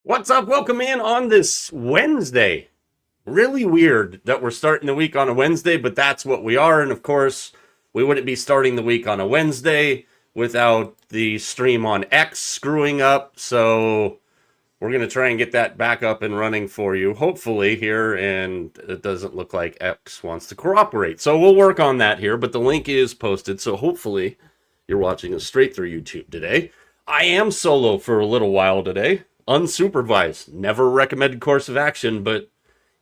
What's up? Welcome in on this Wednesday. Really weird that we're starting the week on a Wednesday, but that's what we are. And of course, we wouldn't be starting the week on a Wednesday without the stream on X screwing up. So we're going to try and get that back up and running for you, hopefully, here. And it doesn't look like X wants to cooperate. So we'll work on that here, but the link is posted. So hopefully you're watching us straight through YouTube today. I am solo for a little while today. Unsupervised. Never recommended course of action, but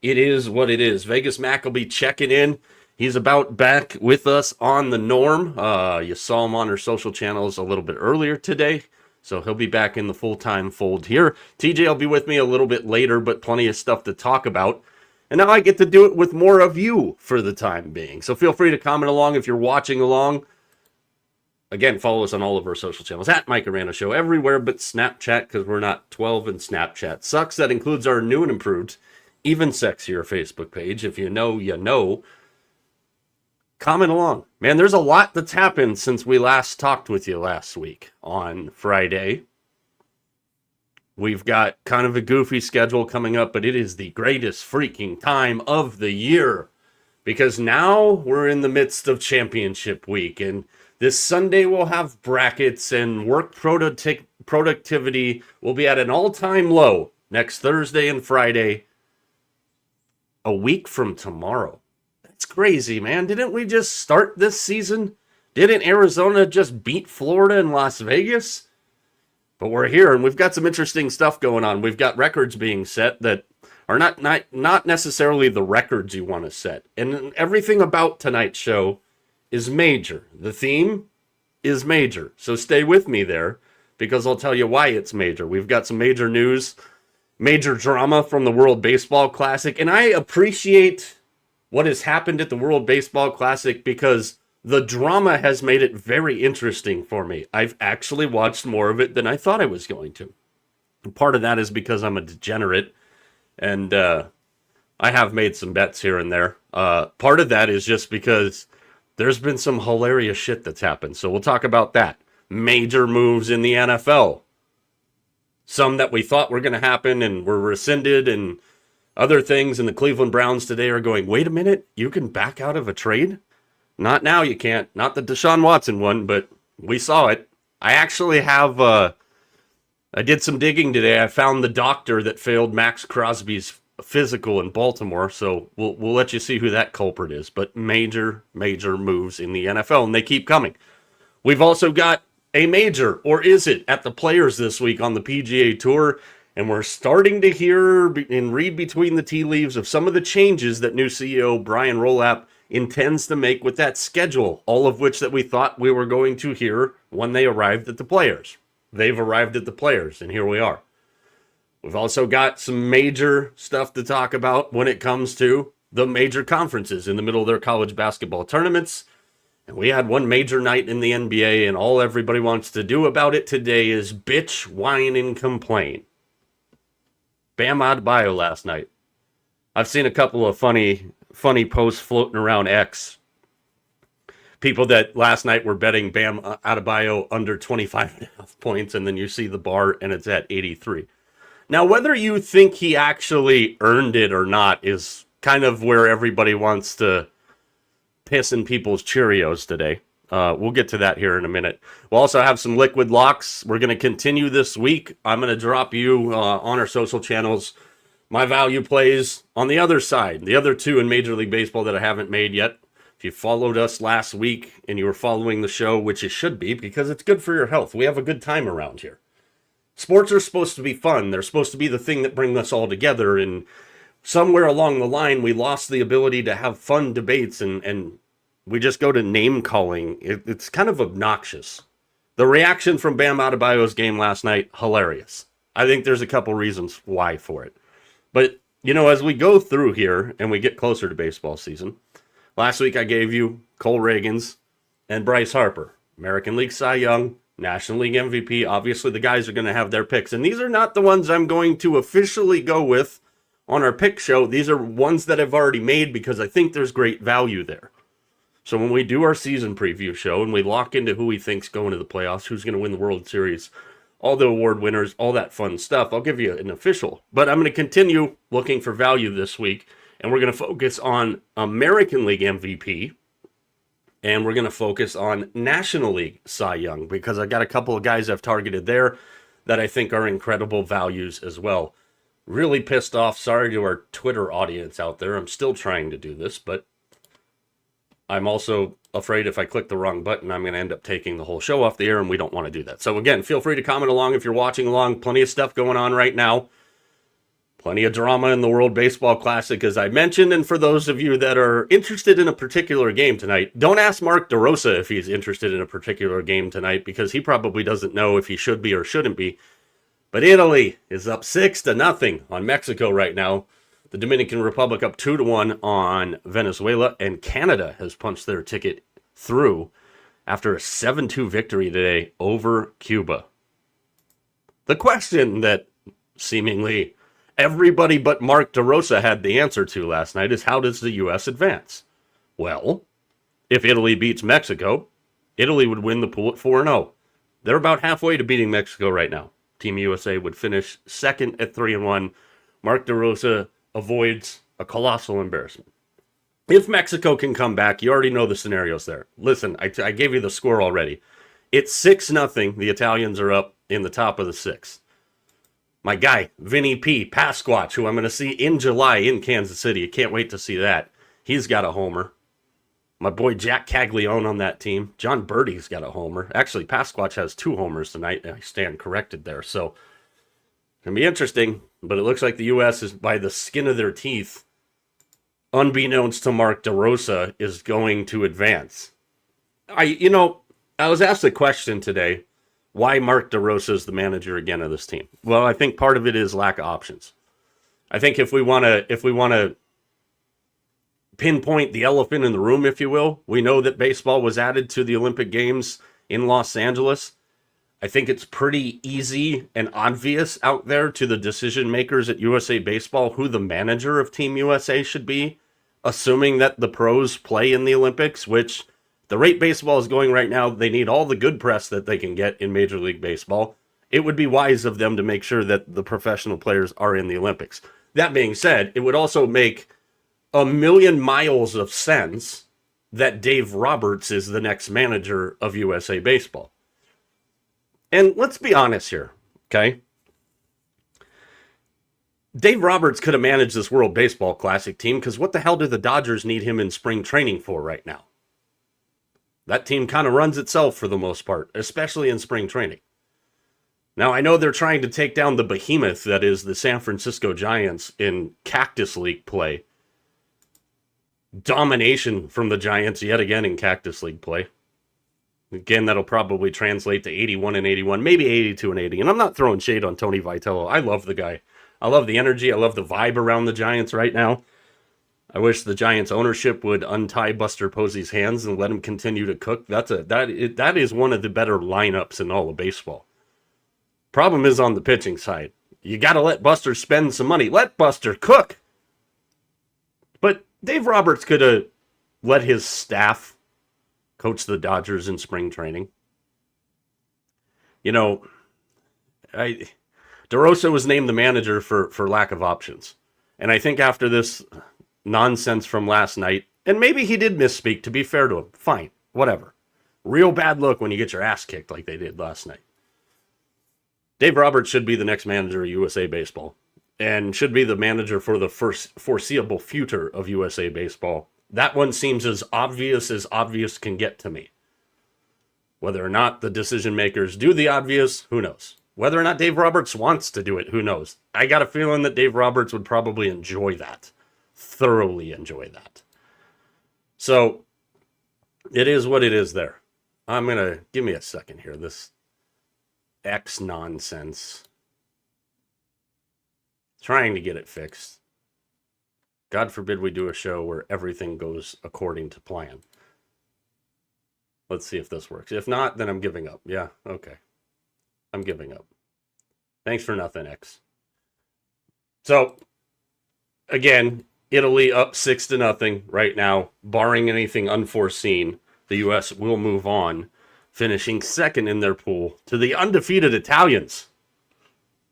it is what it is. Vegas Mack will be checking in. He's about back with us on the norm. You saw him on our social channels a little bit earlier today, so he'll be back in the full-time fold here. TJ will be with me a little bit later, but plenty of stuff to talk about. And now I get to do it with more of you for the time being. So feel free to comment along if you're watching along. Again, follow us on all of our social channels, at Mike Arana Show, everywhere but Snapchat, because we're not 12 and Snapchat sucks. That includes our new and improved, even sexier Facebook page. If you know, you know. Comment along. Man, there's a lot that's happened since we last talked with you last week on Friday. We've got kind of a goofy schedule coming up, but it is the greatest freaking time of the year, because now we're in the midst of championship week, and this Sunday we'll have brackets, and work productivity will be at an all-time low next Thursday and Friday, a week from tomorrow. That's crazy, man. Didn't we just start this season? Didn't Arizona just beat Florida and Las Vegas? But we're here, and we've got some interesting stuff going on. We've got records being set that are not necessarily the records you want to set. And everything about tonight's show is major. The theme is major. So stay with me there, because I'll tell you why it's major. We've got some major news, major drama from the World Baseball Classic, and I appreciate what has happened at the World Baseball Classic because the drama has made it very interesting for me. I've actually watched more of it than I thought I was going to. And part of that is because I'm a degenerate, and I have made some bets here and there. Part of that is just because there's been some hilarious shit that's happened. So we'll talk about that. Major moves in the NFL. Some that we thought were going to happen and were rescinded, and other things. And the Cleveland Browns today are going, wait a minute, you can back out of a trade? Not now, you can't. Not the Deshaun Watson one, but we saw it. I actually have, I did some digging today. I found the doctor that failed Max Crosby's physical in Baltimore, so we'll let you see who that culprit is. But major moves in the NFL, and they keep coming. We've also got a major, or is it, at the Players this week on the PGA Tour, and we're starting to hear and read between the tea leaves of some of the changes that new CEO Brian Rolapp intends to make with that schedule, all of which that we thought we were going to hear when they arrived at the Players. They've arrived at the Players, and here we are. We've also got some major stuff to talk about when it comes to the major conferences in the middle of their college basketball tournaments. And we had one major night in the NBA, and all everybody wants to do about it today is bitch, whine, and complain. Bam Adebayo last night. I've seen a couple of funny posts floating around X. People that last night were betting Bam Adebayo under 25.5 points, and then you see the bar and it's at 83. Now, whether you think he actually earned it or not is kind of where everybody wants to piss in people's Cheerios today. We'll get to that here in a minute. We'll also have some liquid locks. We're going to continue this week. I'm going to drop you on our social channels my value plays on the other side, the other two in Major League Baseball that I haven't made yet. If you followed us last week and you were following the show, which you should be because it's good for your health. We have a good time around here. Sports are supposed to be fun. They're supposed to be the thing that brings us all together. And somewhere along the line, we lost the ability to have fun debates, and we just go to name calling. It's kind of obnoxious. The reaction from Bam Adebayo's game last night, hilarious. I think there's a couple reasons why for it. But, you know, as we go through here and we get closer to baseball season, last week I gave you Cole Reagans and Bryce Harper, American League Cy Young, National League MVP. Obviously, the guys are going to have their picks. And these are not the ones I'm going to officially go with on our pick show. These are ones that I've already made because I think there's great value there. So when we do our season preview show and we lock into who we think's going to the playoffs, who's going to win the World Series, all the award winners, all that fun stuff. I'll give you an official. But I'm going to continue looking for value this week, and we're going to focus on American League MVP, and we're going to focus on National League Cy Young, because I got a couple of guys I've targeted there that I think are incredible values as well. Really pissed off. Sorry to our Twitter audience out there. I'm still trying to do this, but I'm also afraid if I click the wrong button, I'm going to end up taking the whole show off the air, and we don't want to do that. So again, feel free to comment along if you're watching along. Plenty of stuff going on right now. Plenty of drama in the World Baseball Classic, as I mentioned. And for those of you that are interested in a particular game tonight, don't ask Mark DeRosa if he's interested in a particular game tonight, because he probably doesn't know if he should be or shouldn't be. But Italy is up 6-0 on Mexico right now. The Dominican Republic up 2-1 on Venezuela, and Canada has punched their ticket through after a 7-2 victory today over Cuba. The question that seemingly everybody but Mark DeRosa had the answer to last night is, how does the U.S. advance? Well, if Italy beats Mexico, Italy would win the pool at 4-0. They're about halfway to beating Mexico right now. Team USA would finish second at 3-1. Mark DeRosa avoids a colossal embarrassment. If Mexico can come back, you already know the scenarios there. Listen, I gave you the score already. It's 6-0. The Italians are up in the top of the sixth. My guy, Vinny P. Pasquatch, who I'm going to see in July in Kansas City. I can't wait to see that. He's got a homer. My boy Jack Caglione on that team. John Birdie's got a homer. Actually, Pasquatch has 2 homers tonight. I stand corrected there. So, it's going to be interesting. But it looks like the U.S. is, by the skin of their teeth, unbeknownst to Mark DeRosa, is going to advance. I was asked a question today, why Mark DeRosa is the manager again of this team. Well, I think part of it is lack of options. I think if we want to pinpoint the elephant in the room, if you will, we know that baseball was added to the Olympic Games in Los Angeles. I think it's pretty easy and obvious out there to the decision makers at USA Baseball who the manager of Team USA should be, assuming that the pros play in the Olympics, which the rate baseball is going right now. They need all the good press that they can get in Major League Baseball. It would be wise of them to make sure that the professional players are in the Olympics. That being said, it would also make a million miles of sense that Dave Roberts is the next manager of USA Baseball. And let's be honest here, okay? Dave Roberts could have managed this World Baseball Classic team, because what the hell do the Dodgers need him in spring training for right now? That team kind of runs itself for the most part, especially in spring training. Now, I know they're trying to take down the behemoth that is the San Francisco Giants in Cactus League play. Domination from the Giants yet again in Cactus League play. Again, that'll probably translate to 81-81, maybe 82-80. And I'm not throwing shade on Tony Vitello. I love the guy. I love the energy. I love the vibe around the Giants right now. I wish the Giants ownership would untie Buster Posey's hands and let him continue to cook. That is one of the better lineups in all of baseball. Problem is on the pitching side. You got to let Buster spend some money. Let Buster cook. But Dave Roberts could have let his staff coach the Dodgers in spring training. DeRosa was named the manager for lack of options. And I think after this nonsense from last night, and maybe he did misspeak, to be fair to him, fine, whatever. Real bad look when you get your ass kicked like they did last night. Dave Roberts should be the next manager of USA Baseball, and should be the manager for the first foreseeable future of USA Baseball. That one seems as obvious can get to me. Whether or not the decision makers do the obvious, who knows? Whether or not Dave Roberts wants to do it, who knows? I got a feeling that Dave Roberts would probably enjoy that. Thoroughly enjoy that. So, it is what it is there. Give me a second here. This X nonsense. Trying to get it fixed. God forbid we do a show where everything goes according to plan. Let's see if this works. If not, then I'm giving up. Yeah, okay. I'm giving up. Thanks for nothing, X. So, again, Italy up 6-0 right now. Barring anything unforeseen, the U.S. will move on finishing second in their pool to the undefeated Italians.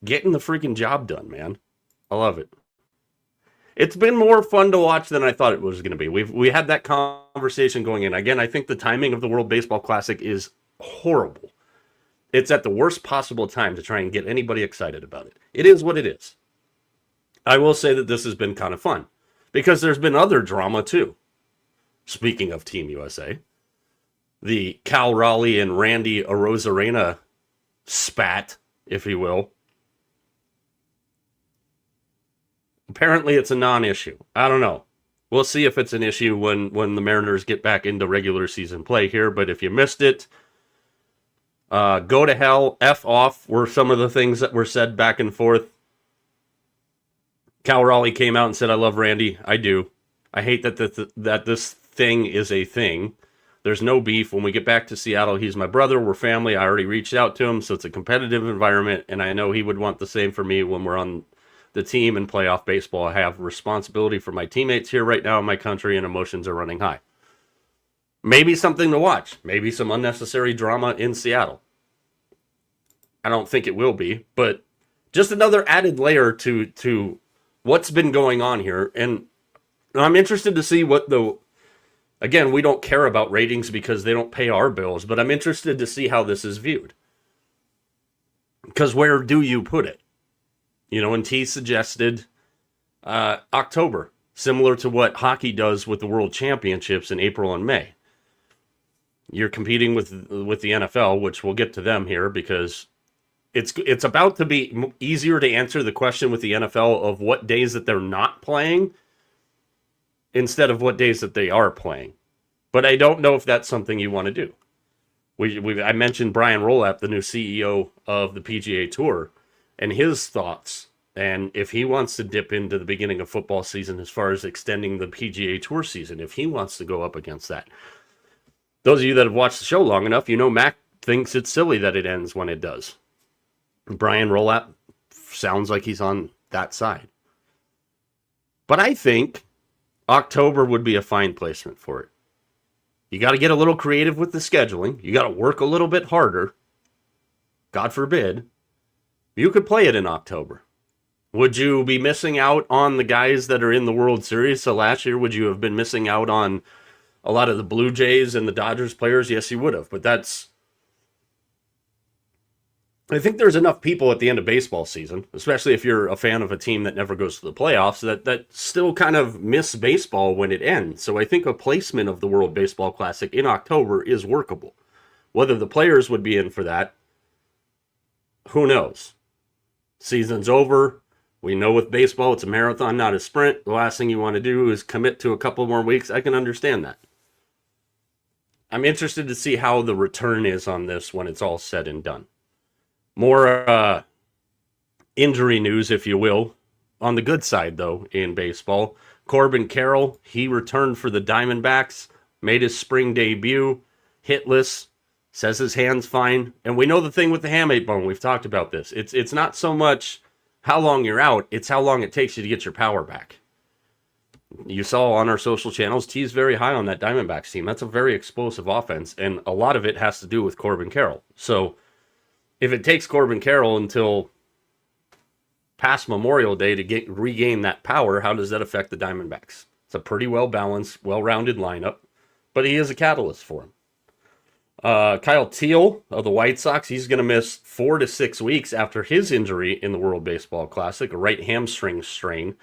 Getting the freaking job done, man. I love it. It's been more fun to watch than I thought it was going to be. We had that conversation going in. Again, I think the timing of the World Baseball Classic is horrible. It's at the worst possible time to try and get anybody excited about it. It is what it is. I will say that this has been kind of fun because there's been other drama too. Speaking of Team USA, the Cal Raleigh and Randy Arozarena spat, if you will. Apparently it's a non-issue. I don't know. We'll see if it's an issue when the Mariners get back into regular season play here. But if you missed it, go to hell, F off were some of the things that were said back and forth. Cal Raleigh came out and said, I love Randy. I do. I hate that this thing is a thing. There's no beef. When we get back to Seattle, he's my brother. We're family. I already reached out to him, so it's a competitive environment, and I know he would want the same for me when we're on the team in playoff baseball. I have responsibility for my teammates here right now in my country, and emotions are running high. Maybe something to watch. Maybe some unnecessary drama in Seattle. I don't think it will be, but just another added layer to what's been going on here. And I'm interested to see what again, we don't care about ratings because they don't pay our bills, but I'm interested to see how this is viewed. Because where do you put it? You know, and T suggested October, similar to what hockey does with the World Championships in April and May. You're competing with the NFL, which we'll get to them here because it's about to be easier to answer the question with the NFL of what days that they're not playing instead of what days that they are playing. But I don't know if that's something you want to do. I mentioned Brian Rolap, the new CEO of the PGA Tour, and his thoughts, and if he wants to dip into the beginning of football season as far as extending the PGA Tour season, if he wants to go up against that. Those of you that have watched the show long enough, you know Mack thinks it's silly that it ends when it does. Brian Rolap sounds like he's on that side. But I think October would be a fine placement for it. You got to get a little creative with the scheduling. You got to work a little bit harder. God forbid. You could play it in October. Would you be missing out on the guys that are in the World Series? So last year, would you have been missing out on a lot of the Blue Jays and the Dodgers players? Yes, you would have. But I think there's enough people at the end of baseball season, especially if you're a fan of a team that never goes to the playoffs, that still kind of miss baseball when it ends. So I think a placement of the World Baseball Classic in October is workable. Whether the players would be in for that, who knows? Season's over. We know with baseball, it's a marathon, not a sprint. The last thing you want to do is commit to a couple more weeks. I can understand that. I'm interested to see how the return is on this when it's all said and done. More injury news, if you will. On the good side, though, in baseball, Corbin Carroll, he returned for the Diamondbacks, made his spring debut, hitless, says his hand's fine. And we know the thing with the hamate bone. We've talked about this. It's not so much how long you're out, it's how long it takes you to get your power back. You saw on our social channels, T's very high on that Diamondbacks team. That's a very explosive offense, and a lot of it has to do with Corbin Carroll. So if it takes Corbin Carroll until past Memorial Day to regain that power, how does that affect the Diamondbacks? It's a pretty well-balanced, well-rounded lineup, but he is a catalyst for him. Kyle Teal of the White Sox, he's going to miss 4 to 6 weeks after his injury in the World Baseball Classic, a right hamstring strain.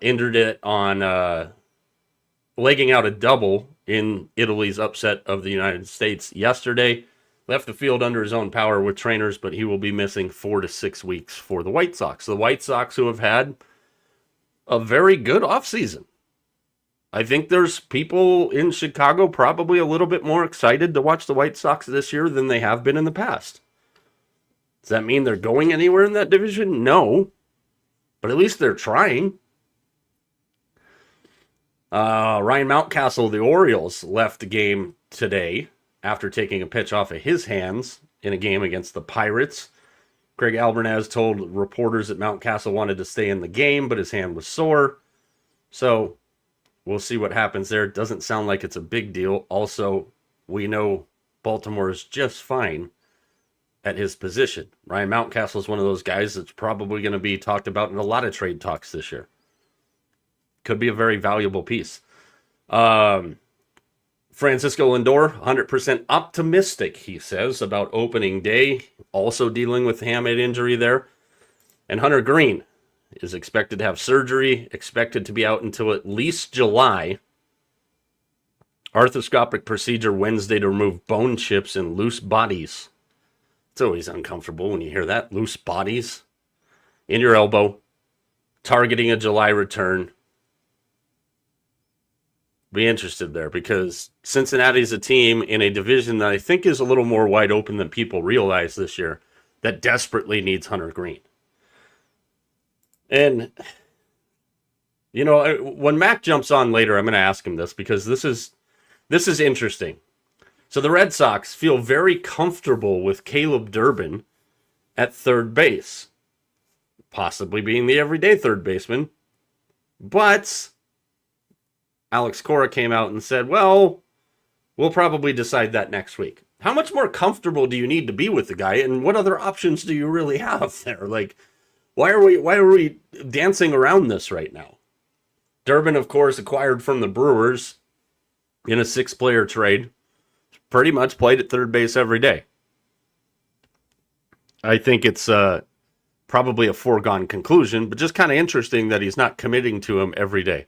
Injured it on legging out a double in Italy's upset of the United States yesterday. Left the field under his own power with trainers, but he will be missing 4 to 6 weeks for the White Sox. The White Sox, who have had a very good offseason. I think there's people in Chicago probably a little bit more excited to watch the White Sox this year than they have been in the past. Does that mean they're going anywhere in that division? No. But at least they're trying. Ryan Mountcastle, the Orioles, left the game today after taking a pitch off of his hands in a game against the Pirates. Craig Albernaz told reporters that Mountcastle wanted to stay in the game, but his hand was sore. So we'll see what happens there. It doesn't sound like it's a big deal. Also, we know Baltimore is just fine at his position. Ryan Mountcastle is one of those guys that's probably going to be talked about in a lot of trade talks this year. Could be a very valuable piece. Francisco Lindor, 100% optimistic, he says, about opening day. Also dealing with hamate injury there. And Hunter Green is expected to have surgery, expected to be out until at least July. Arthroscopic procedure Wednesday to remove bone chips and loose bodies. It's always uncomfortable when you hear that. Loose bodies in your elbow. Targeting a July return. Be interested there because Cincinnati's a team in a division that I think is a little more wide open than people realize this year that desperately needs Hunter Green. And, you know, when Mack jumps on later, I'm going to ask him this because this is interesting. So the Red Sox feel very comfortable with Caleb Durbin at third base, possibly being the everyday third baseman. But Alex Cora came out and said, well, we'll probably decide that next week. How much more comfortable do you need to be with the guy, and what other options do you really have there? Like, why are we dancing around this right now? Durbin, of course, acquired from the Brewers in a 6-player trade. Pretty much played at third base every day. I think it's probably a foregone conclusion, but just kind of interesting that he's not committing to him every day.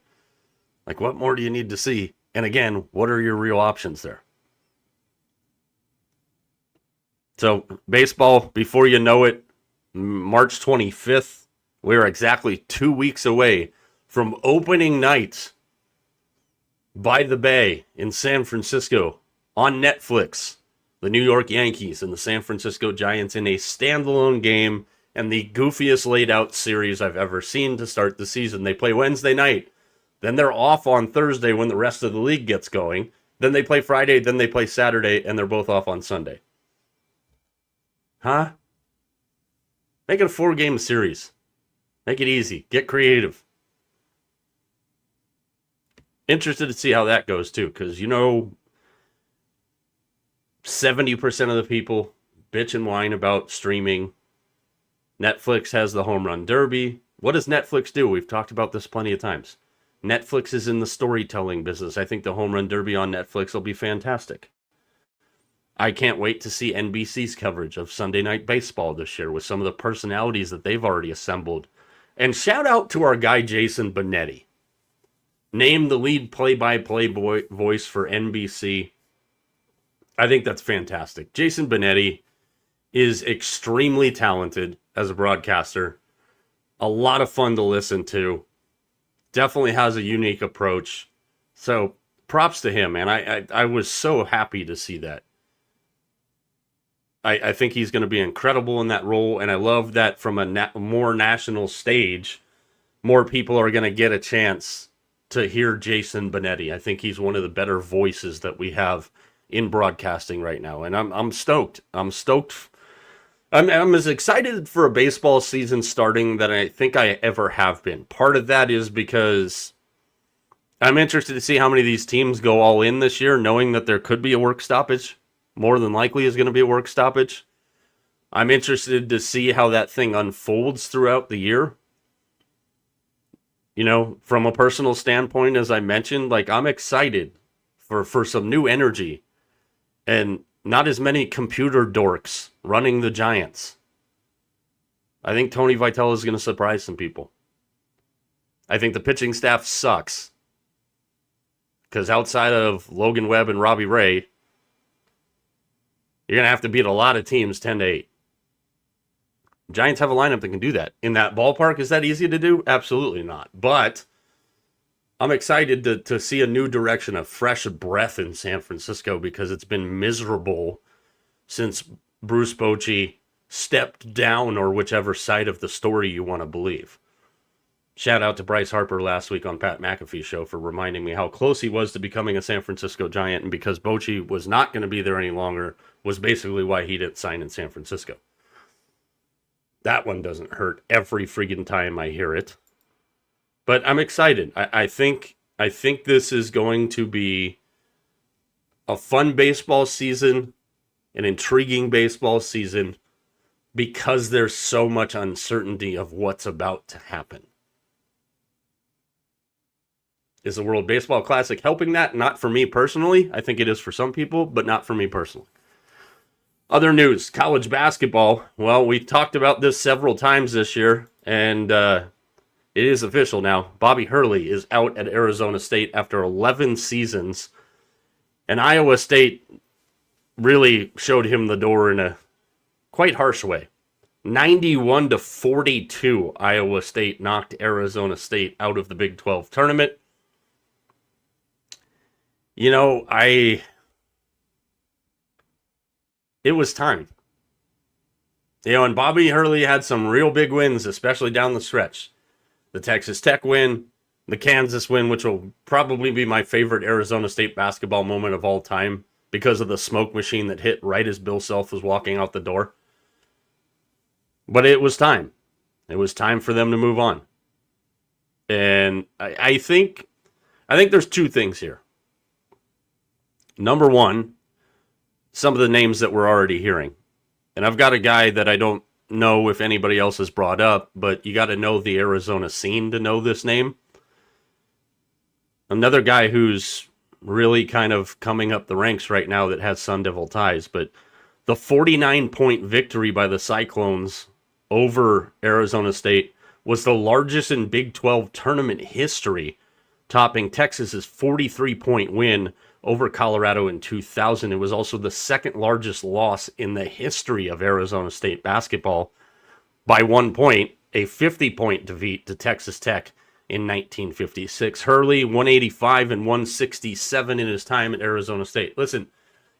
Like, what more do you need to see? And again, what are your real options there? So, baseball, before you know it, March 25th, we're exactly 2 weeks away from opening night by the Bay in San Francisco on Netflix. The New York Yankees and the San Francisco Giants in a standalone game and the goofiest laid out series I've ever seen to start the season. They play Wednesday night. Then they're off on Thursday when the rest of the league gets going. Then they play Friday, then they play Saturday, and they're both off on Sunday. Huh? Make it a 4-game series. Make it easy. Get creative. Interested to see how that goes, too, because, you know, 70% of the people bitch and whine about streaming. Netflix has the home run derby. What does Netflix do? We've talked about this plenty of times. Netflix is in the storytelling business. I think the home run derby on Netflix will be fantastic. I can't wait to see NBC's coverage of Sunday Night Baseball this year with some of the personalities that they've already assembled. And shout out to our guy Jason Benetti. Named the lead play-by-play voice for NBC. I think that's fantastic. Jason Benetti is extremely talented as a broadcaster. A lot of fun to listen to. Definitely has a unique approach. So props to him, man. I was so happy to see that. I think he's going to be incredible in that role, and I love that from a more national stage, more people are going to get a chance to hear Jason Benetti. I think he's one of the better voices that we have in broadcasting right now, and I'm stoked. I'm stoked. I'm as excited for a baseball season starting than I think I ever have been. Part of that is because I'm interested to see how many of these teams go all in this year, knowing that there could be a work stoppage. More than likely is going to be a work stoppage. I'm interested to see how that thing unfolds throughout the year. You know, from a personal standpoint, as I mentioned, like I'm excited for some new energy and not as many computer dorks running the Giants. I think Tony Vitello is going to surprise some people. I think the pitching staff sucks. Because outside of Logan Webb and Robbie Ray, you're going to have to beat a lot of teams 10-8. Giants have a lineup that can do that. In that ballpark, is that easy to do? Absolutely not. But I'm excited to see a new direction, a fresh breath in San Francisco because it's been miserable since Bruce Bochy stepped down, or whichever side of the story you want to believe. Shout out to Bryce Harper last week on Pat McAfee's show for reminding me how close he was to becoming a San Francisco Giant, and because Bochy was not going to be there any longer was basically why he didn't sign in San Francisco. That one doesn't hurt every friggin' time I hear it. But I'm excited. I think this is going to be a fun baseball season an intriguing baseball season because there's so much uncertainty of what's about to happen. Is the World Baseball Classic helping that? Not for me personally. I think it is for some people, but not for me personally. Other news, college basketball. Well, we've talked about this several times this year, and it is official now. Bobby Hurley is out at Arizona State after 11 seasons, and Iowa State really showed him the door in a quite harsh way. 91-42, Iowa State knocked Arizona State out of the Big 12 tournament. You know, it was time. You know, and Bobby Hurley had some real big wins, especially down the stretch. The Texas Tech win, the Kansas win, which will probably be my favorite Arizona State basketball moment of all time because of the smoke machine that hit right as Bill Self was walking out the door. But it was time. It was time for them to move on. And I think there's two things here. Number one, some of the names that we're already hearing. And I've got a guy that I don't know if anybody else has brought up, but you got to know the Arizona scene to know this name. Another guy who's really kind of coming up the ranks right now that has Sun Devil ties, but the 49-point victory by the Cyclones over Arizona State was the largest in Big 12 tournament history, topping Texas's 43-point win over Colorado in 2000. It was also the second largest loss in the history of Arizona State basketball by 1 point, a 50-point defeat to Texas Tech in 1956. Hurley, 185 and 167 in his time at Arizona State. Listen,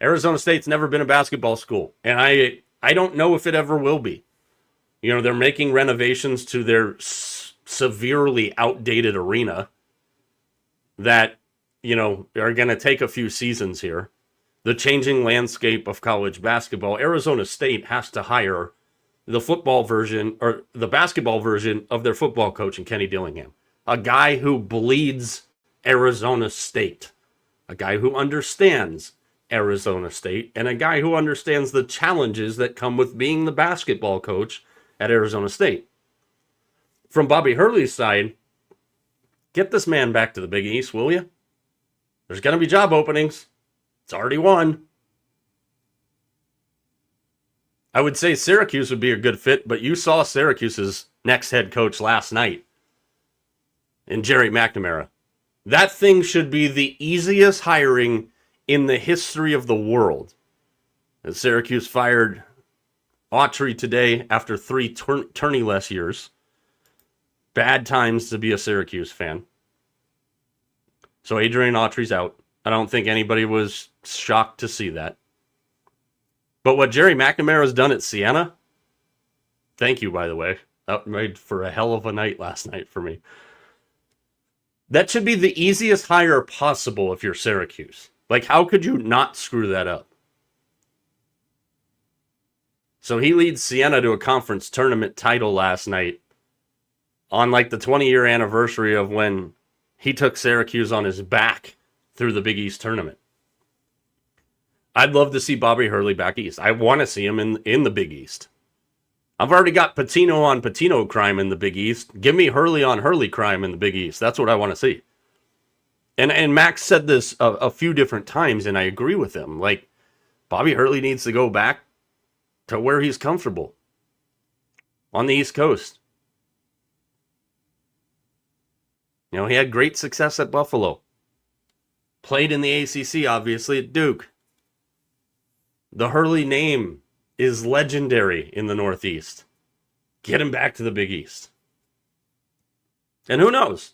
Arizona State's never been a basketball school, and I don't know if it ever will be. You know, they're making renovations to their severely outdated arena that, you know, are going to take a few seasons here. The changing landscape of college basketball. Arizona State has to hire the football version or the basketball version of their football coach in Kenny Dillingham. A guy who bleeds Arizona State. A guy who understands Arizona State. And a guy who understands the challenges that come with being the basketball coach at Arizona State. From Bobby Hurley's side, get this man back to the Big East, will you? There's going to be job openings. It's already one. I would say Syracuse would be a good fit, but you saw Syracuse's next head coach last night in Jerry McNamara. That thing should be the easiest hiring in the history of the world. And Syracuse fired Autry today after 3 tourney-less years. Bad times to be a Syracuse fan. So Adrian Autry's out. I don't think anybody was shocked to see that. But what Jerry McNamara has done at Siena, thank you, by the way. That made for a hell of a night last night for me. That should be the easiest hire possible if you're Syracuse. Like, how could you not screw that up? So he leads Siena to a conference tournament title last night on like the 20-year anniversary of when he took Syracuse on his back through the Big East tournament. I'd love to see Bobby Hurley back east. I want to see him in the Big East. I've already got Patino on Patino crime in the Big East. Give me Hurley on Hurley crime in the Big East. That's what I want to see. And Max said this a few different times, and I agree with him. Like, Bobby Hurley needs to go back to where he's comfortable. On the East Coast. You know, he had great success at Buffalo. Played in the ACC, obviously, at Duke. The Hurley name is legendary in the Northeast. Get him back to the Big East. And who knows?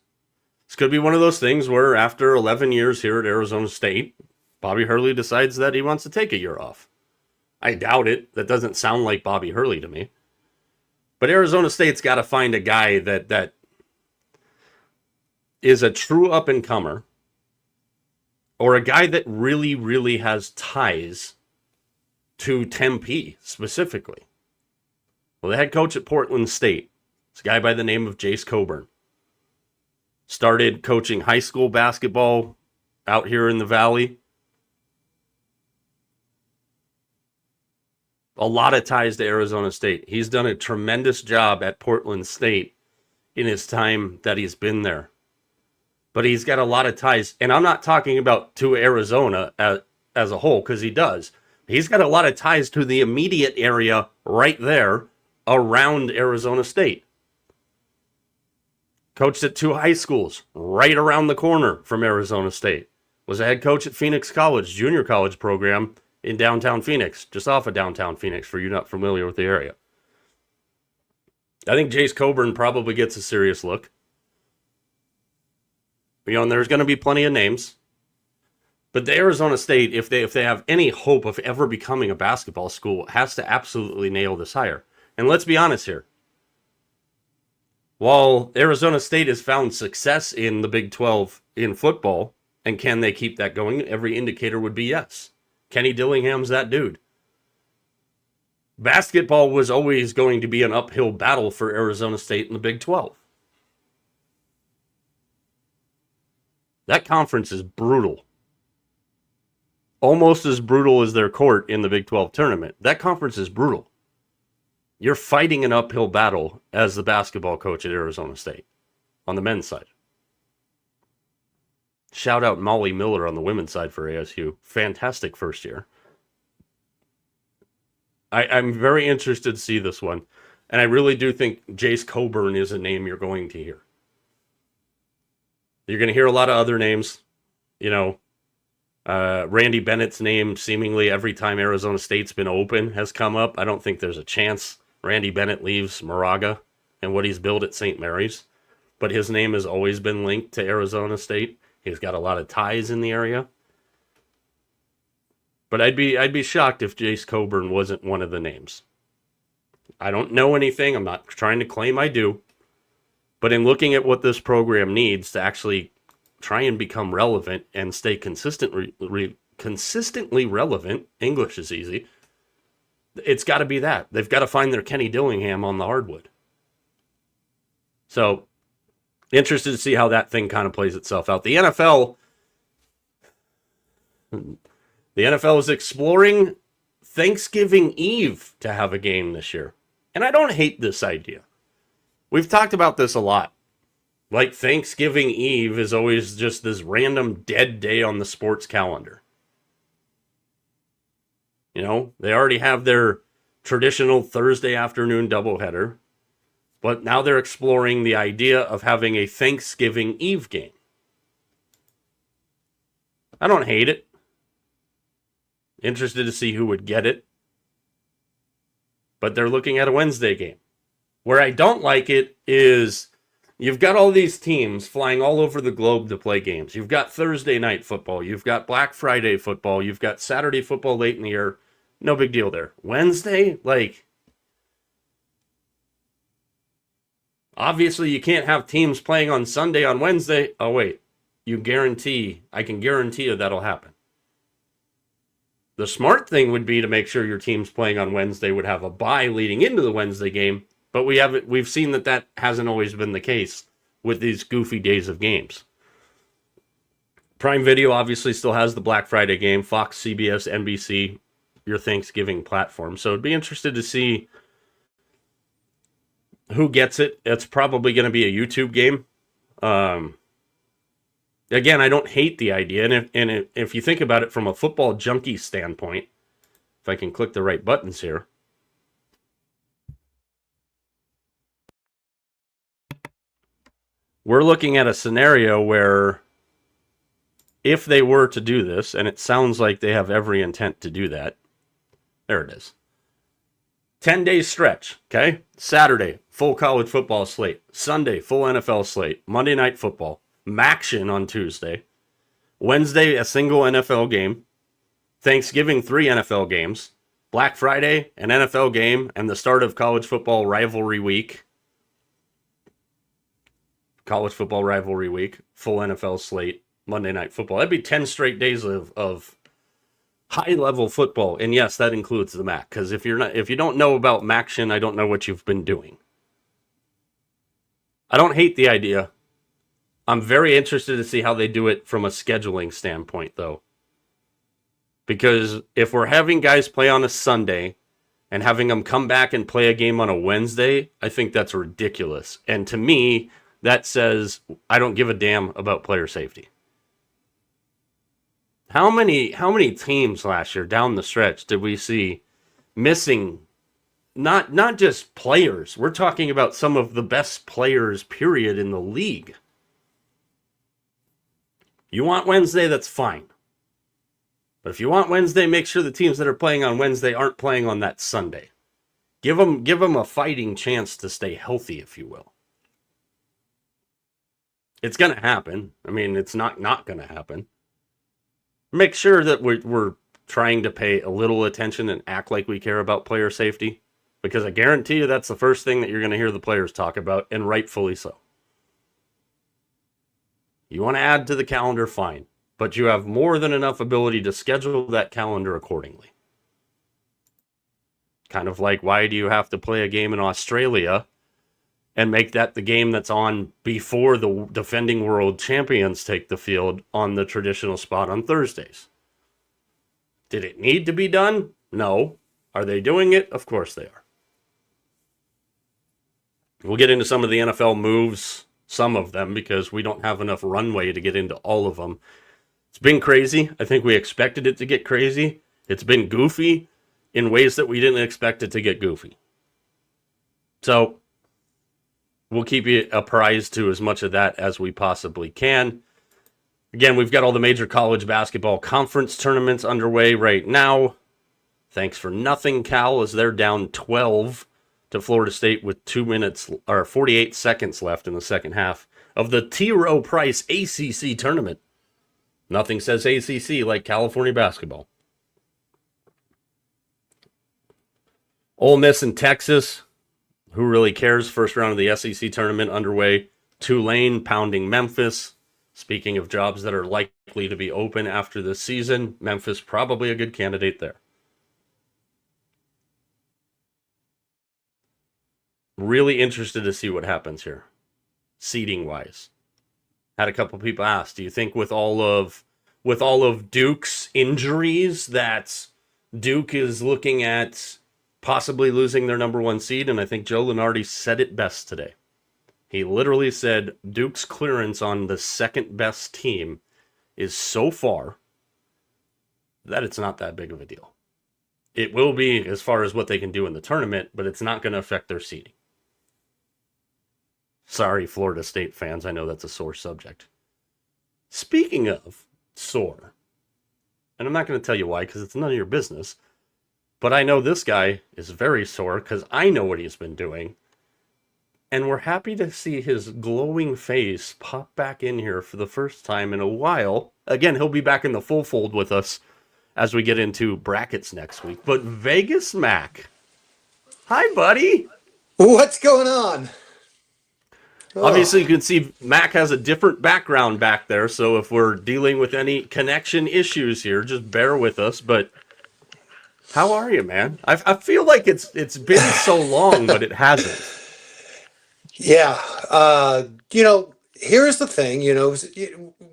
This could be one of those things where after 11 years here at Arizona State, Bobby Hurley decides that he wants to take a year off. I doubt it. That doesn't sound like Bobby Hurley to me. But Arizona State's got to find a guy that is a true up-and-comer, or a guy that really, really has ties to Tempe specifically. Well, the head coach at Portland State is a guy by the name of Jace Coburn. Started coaching high school basketball out here in the Valley. A lot of ties to Arizona State. He's done a tremendous job at Portland State in his time that he's been there. But he's got a lot of ties. And I'm not talking about to Arizona as a whole, because he does. He's got a lot of ties to the immediate area right there around Arizona State. Coached at 2 high schools right around the corner from Arizona State. Was a head coach at Phoenix College, junior college program in downtown Phoenix, just off of downtown Phoenix, for you not familiar with the area. I think Jace Coburn probably gets a serious look. And there's going to be plenty of names. But the Arizona State, if they have any hope of ever becoming a basketball school, has to absolutely nail this hire. And let's be honest here. While Arizona State has found success in the Big 12 in football, and can they keep that going? Every indicator would be yes. Kenny Dillingham's that dude. Basketball was always going to be an uphill battle for Arizona State in the Big 12. That conference is brutal. Almost as brutal as their court in the Big 12 tournament. That conference is brutal. You're fighting an uphill battle as the basketball coach at Arizona State on the men's side. Shout out Molly Miller on the women's side for ASU. Fantastic first year. I'm very interested to see this one. And I really do think Jace Coburn is a name you're going to hear. You're going to hear a lot of other names. Randy Bennett's name seemingly every time Arizona State's been open has come up. I don't think there's a chance Randy Bennett leaves Moraga and what he's built at St. Mary's. But his name has always been linked to Arizona State. He's got a lot of ties in the area. But I'd be shocked if Jace Coburn wasn't one of the names. I don't know anything. I'm not trying to claim I do. But in looking at what this program needs to actually try and become relevant and stay consistently relevant, English is easy, it's got to be that. They've got to find their Kenny Dillingham on the hardwood. So, interested to see how that thing kind of plays itself out. The NFL is exploring Thanksgiving Eve to have a game this year. And I don't hate this idea. We've talked about this a lot. Like Thanksgiving Eve is always just this random dead day on the sports calendar. They already have their traditional Thursday afternoon doubleheader. But now they're exploring the idea of having a Thanksgiving Eve game. I don't hate it. Interested to see who would get it. But they're looking at a Wednesday game. Where I don't like it is you've got all these teams flying all over the globe to play games. You've got Thursday night football. You've got Black Friday football. You've got Saturday football late in the year. No big deal there. Wednesday, obviously you can't have teams playing on Sunday on Wednesday. Oh, wait. I can guarantee you that'll happen. The smart thing would be to make sure your teams playing on Wednesday would have a bye leading into the Wednesday game. But we've seen that hasn't always been the case with these goofy days of games. Prime Video obviously still has the Black Friday game, Fox, CBS, NBC, your Thanksgiving platform. So I'd be interested to see who gets it. It's probably going to be a YouTube game. Again, I don't hate the idea. And if you think about it from a football junkie standpoint, if I can click the right buttons here, we're looking at a scenario where if they were to do this, and it sounds like they have every intent to do that, there it is. 10-day stretch, okay? Saturday, full college football slate. Sunday, full NFL slate. Monday night football. Maction on Tuesday. Wednesday, a single NFL game. Thanksgiving, 3 NFL games. Black Friday, an NFL game, and the start of college football rivalry week. College football rivalry week, full NFL slate, Monday night football. That'd be 10 straight days of high-level football. And yes, that includes the Mack. Because if you don't know about Maction, I don't know what you've been doing. I don't hate the idea. I'm very interested to see how they do it from a scheduling standpoint, though. Because if we're having guys play on a Sunday, and having them come back and play a game on a Wednesday, I think that's ridiculous. And to me, that says I don't give a damn about player safety. How many teams last year down the stretch did we see missing not just players? We're talking about some of the best players, period, in the league. You want Wednesday, that's fine. But if you want Wednesday, make sure the teams that are playing on Wednesday aren't playing on that Sunday. Give them a fighting chance to stay healthy, if you will. It's going to happen. I mean, it's not going to happen. Make sure that we're trying to pay a little attention and act like we care about player safety, because I guarantee you that's the first thing that you're going to hear the players talk about, and rightfully so. You want to add to the calendar, fine. But you have more than enough ability to schedule that calendar accordingly. Kind of like, why do you have to play a game in Australia and make that the game that's on before the defending world champions take the field on the traditional spot on Thursdays? Did it need to be done? No. Are they doing it? Of course they are. We'll get into some of the NFL moves, some of them, because we don't have enough runway to get into all of them. It's been crazy. I think we expected it to get crazy. It's been goofy in ways that we didn't expect it to get goofy. So we'll keep you apprised to as much of that as we possibly can. Again, we've got all the major college basketball conference tournaments underway right now. Thanks for nothing, Cal, as they're down 12 to Florida State with 48 seconds left in the second half of the T. Rowe Price ACC tournament. Nothing says ACC like California basketball. Ole Miss and Texas, who really cares? First round of the SEC tournament underway. Tulane pounding Memphis. Speaking of jobs that are likely to be open after this season, Memphis probably a good candidate there. Really interested to see what happens here, seeding-wise. Had a couple people ask, do you think with all of Duke's injuries that Duke is looking at possibly losing their number one seed? And I think Joe Lunardi said it best today. He literally said Duke's clearance on the second best team is so far that it's not that big of a deal. It will be as far as what they can do in the tournament, but it's not going to affect their seeding. Sorry, Florida State fans. I know that's a sore subject. Speaking of sore, and I'm not going to tell you why because it's none of your business, but I know this guy is very sore because I know what he's been doing. And we're happy to see his glowing face pop back in here for the first time in a while. Again, he'll be back in the full fold with us as we get into brackets next week. But Vegas Mack. Hi, buddy. What's going on? Obviously, you can see Mack has a different background back there, so if we're dealing with any connection issues here, just bear with us. But how are you, man? I feel like it's been so long, but it hasn't. Yeah. Here's the thing,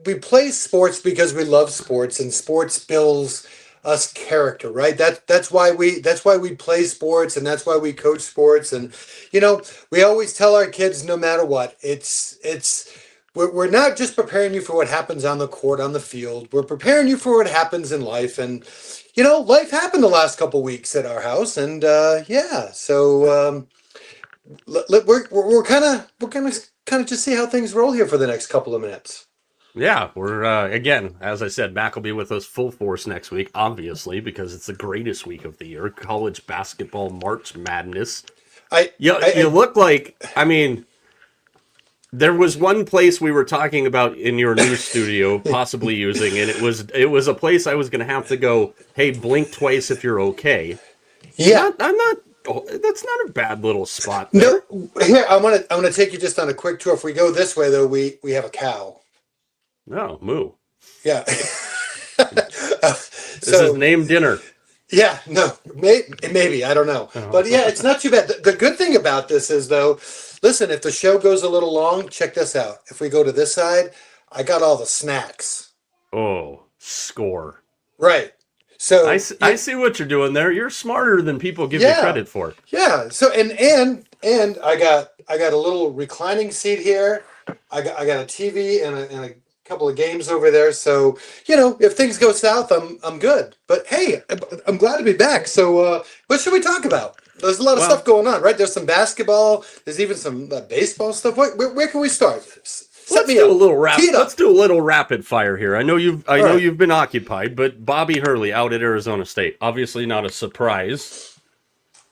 we play sports because we love sports, and sports builds us character, right? That's why we play sports, and that's why we coach sports. And we always tell our kids, no matter what, we're not just preparing you for what happens on the court, on the field. We're preparing you for what happens in life. And life happened the last couple weeks at our house, and so we're kind of just see how things roll here for the next couple of minutes. Yeah, we're again, as I said, Mack will be with us full force next week, obviously, because it's the greatest week of the year, college basketball March Madness. You look like, I mean, there was one place we were talking about in your new studio, possibly using, and it was a place I was going to have to go, hey, blink twice if you're okay. Yeah, I'm not. That's not a bad little spot there. No, here I'm gonna take you just on a quick tour. If we go this way, though, we have a cow. No, moo. Yeah. This is name dinner. Yeah, no, maybe I don't know, but yeah, it's not too bad. The good thing about this is, though, listen, if the show goes a little long, check this out. If we go to this side, I got all the snacks. Oh, score. Right. So I see what you're doing there. You're smarter than people give you yeah, credit for. yeah. So and I got a little reclining seat here. I got a TV and a couple of games over there. So if things go south, I'm good. But hey, I'm glad to be back. So what should we talk about? There's a lot of stuff Well, going on, right? There's some basketball. There's even some baseball stuff. Where can we start? Set let's me do a up. little Tee it let's up. do a little rapid fire here. I All know right. you've been occupied, but Bobby Hurley out at Arizona State. Obviously not a surprise.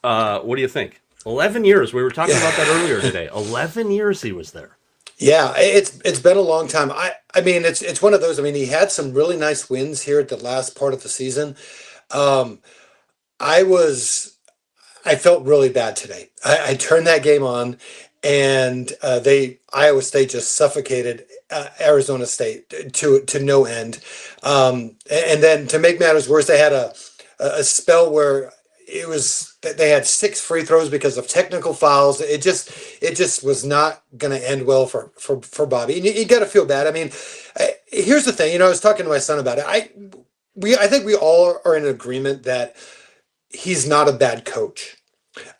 What do you think? 11 years. We were talking about that earlier today. 11 years he was there. Yeah, it's been a long time. I mean it's one of those. I mean he had some really nice wins here at the last part of the season. Um, I was I felt really bad today. I turned that game on, and they Iowa State just suffocated Arizona State to no end. And then to make matters worse, they had a spell where they had six free throws because of technical fouls. It just was not going to end well for Bobby. And you got to feel bad. I mean, here's the thing. I was talking to my son about it. I think we all are in agreement that he's not a bad coach.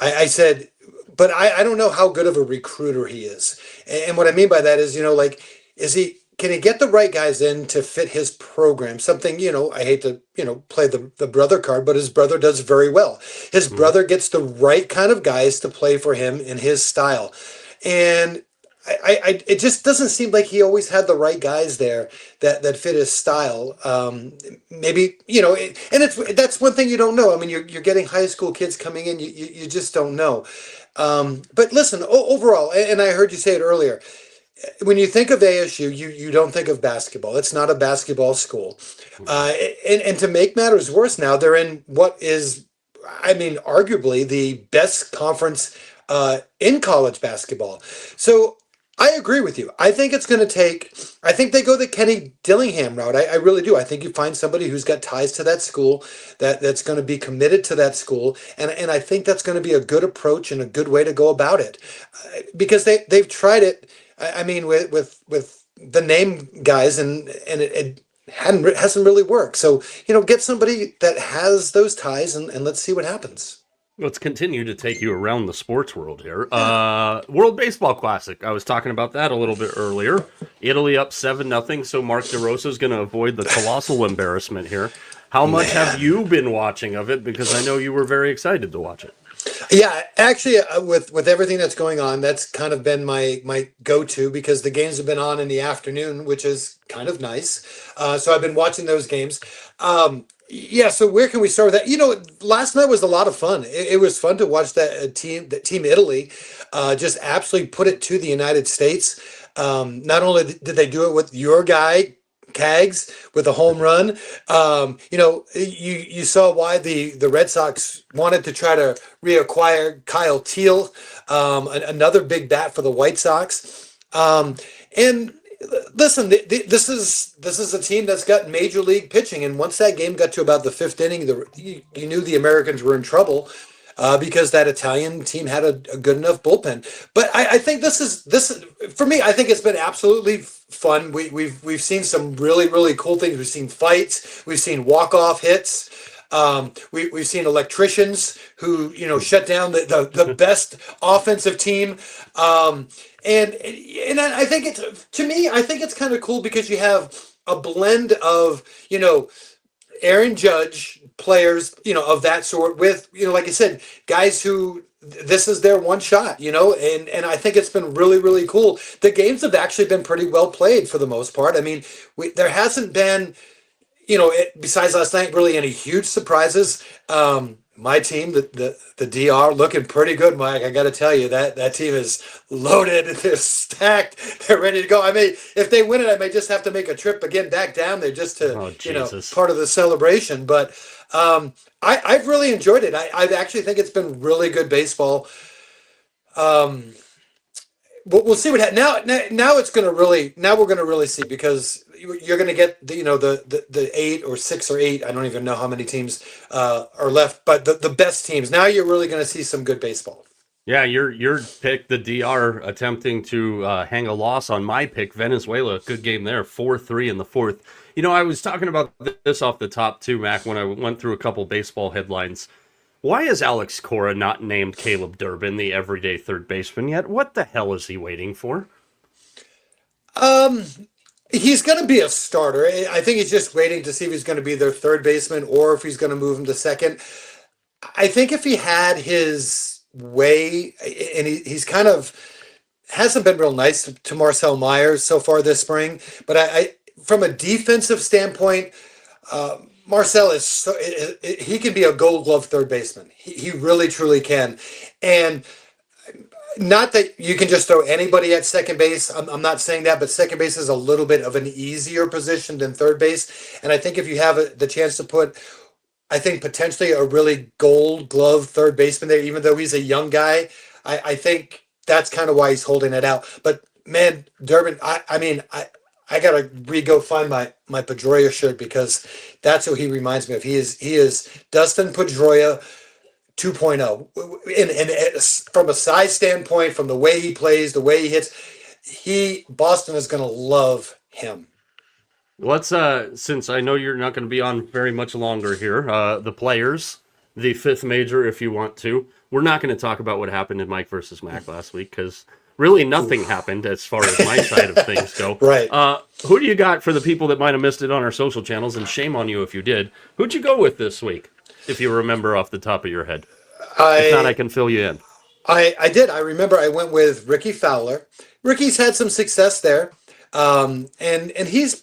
I said, but I don't know how good of a recruiter he is. And what I mean by that is, like, can he get the right guys in to fit his program? Something, I hate to, play the brother card, but his brother does very well. His Mhm. brother gets the right kind of guys to play for him in his style. And it just doesn't seem like he always had the right guys there that fit his style. Maybe and that's one thing you don't know. I mean, you're getting high school kids coming in. You just don't know. But listen, overall, and I heard you say it earlier. When you think of ASU, you don't think of basketball. It's not a basketball school. Mhm. And to make matters worse, now they're in what is, I mean, arguably the best conference in college basketball. So I agree with you. I think it's going to take. I think they go the Kenny Dillingham route. I really do. I think you find somebody who's got ties to that school, that's going to be committed to that school, and I think that's going to be a good approach and a good way to go about it, because they've tried it. I mean, with the name guys, and it hasn't really worked. So get somebody that has those ties, and let's see what happens. Let's continue to take you around the sports world here. Yeah. World Baseball Classic. I was talking about that a little bit earlier. Italy up 7-0, so Mark DeRosa is going to avoid the colossal embarrassment here. How much have Man. you been watching of it? Because I know you were very excited to watch it. Yeah, actually, with everything that's going on, that's kind of been my go-to, because the games have been on in the afternoon, which is kind of nice. So I've been watching those games. Yeah, so where can we start with that? Last night was a lot of fun. It was fun to watch that team Italy, just absolutely put it to the United States. Not only did they do it with your guy Cags with a home run. You saw why the Red Sox wanted to try to reacquire Kyle Teal, another big bat for the White Sox. And listen, this is a team that's got major league pitching, and once that game got to about the fifth inning, you knew the Americans were in trouble. Because that Italian team had a good enough bullpen. But I think this is for me. I think it's been absolutely fun. We've seen some really cool things. We've seen fights. We've seen walk-off hits. We've seen electricians who shut down the best offensive team. And I think to me, I think it's kind of cool because you have a blend of Aaron Judge players, of that sort, with, like I said, guys who this is their one shot, and I think it's been really cool. The games have actually been pretty well played for the most part. I mean, there hasn't been, besides last night, really any huge surprises. My team, the DR, looking pretty good, Mike. I got to tell you that team is loaded. They're stacked. They're ready to go. I mean, if they win it, I may just have to make a trip again back down there just to, Oh, Jesus. part of the celebration. But I've really enjoyed it. I actually think it's been really good baseball. Um, we'll see what happens. Now it's going to really. Now we're going to really see, because you're going to get the 8 or 6 or 8. I don't even know how many teams are left, but the best teams. Now you're really going to see some good baseball. Yeah, your pick, the DR, attempting to hang a loss on my pick, Venezuela. Good game there, 4-3 in the fourth. You know, I was talking about this off the top too, Mac, when I went through a couple baseball headlines. Why is Alex Cora not named Caleb Durbin, the everyday third baseman, yet? What the hell is he waiting for? Um, he's going to be a starter. I think he's just waiting to see if he's going to be their third baseman or if he's going to move him to second. I think if he had his way, and he's kind of hasn't been real nice to Marcel Myers so far this spring, but I from a defensive standpoint, Marcel is so, he can be a Gold Glove third baseman. He really truly can, and not that you can just throw anybody at second base. I'm not saying that, but second base is a little bit of an easier position than third base. And I think if you have the chance to put, I think potentially a really Gold Glove third baseman there, even though he's a young guy, I think that's kind of why he's holding it out. But man, Durbin, I mean, I gotta re-go find my Pedroia shirt because that's who he reminds me of. He is Dustin Pedroia 2.0. And from a size standpoint, from the way he plays, the way he hits, Boston is going to love him. Let's since I know you're not going to be on very much longer here, the players, the fifth major, if you want to. We're not going to talk about what happened in Mike versus Mac last week because really nothing happened as far as my side of things go. Right. Who do you got for the people that might have missed it on our social channels? And shame on you if you did. Who'd you go with this week, if you remember off the top of your head? If not, I can fill you in. I did. I remember I went with Ricky Fowler. Ricky's had some success there, and he's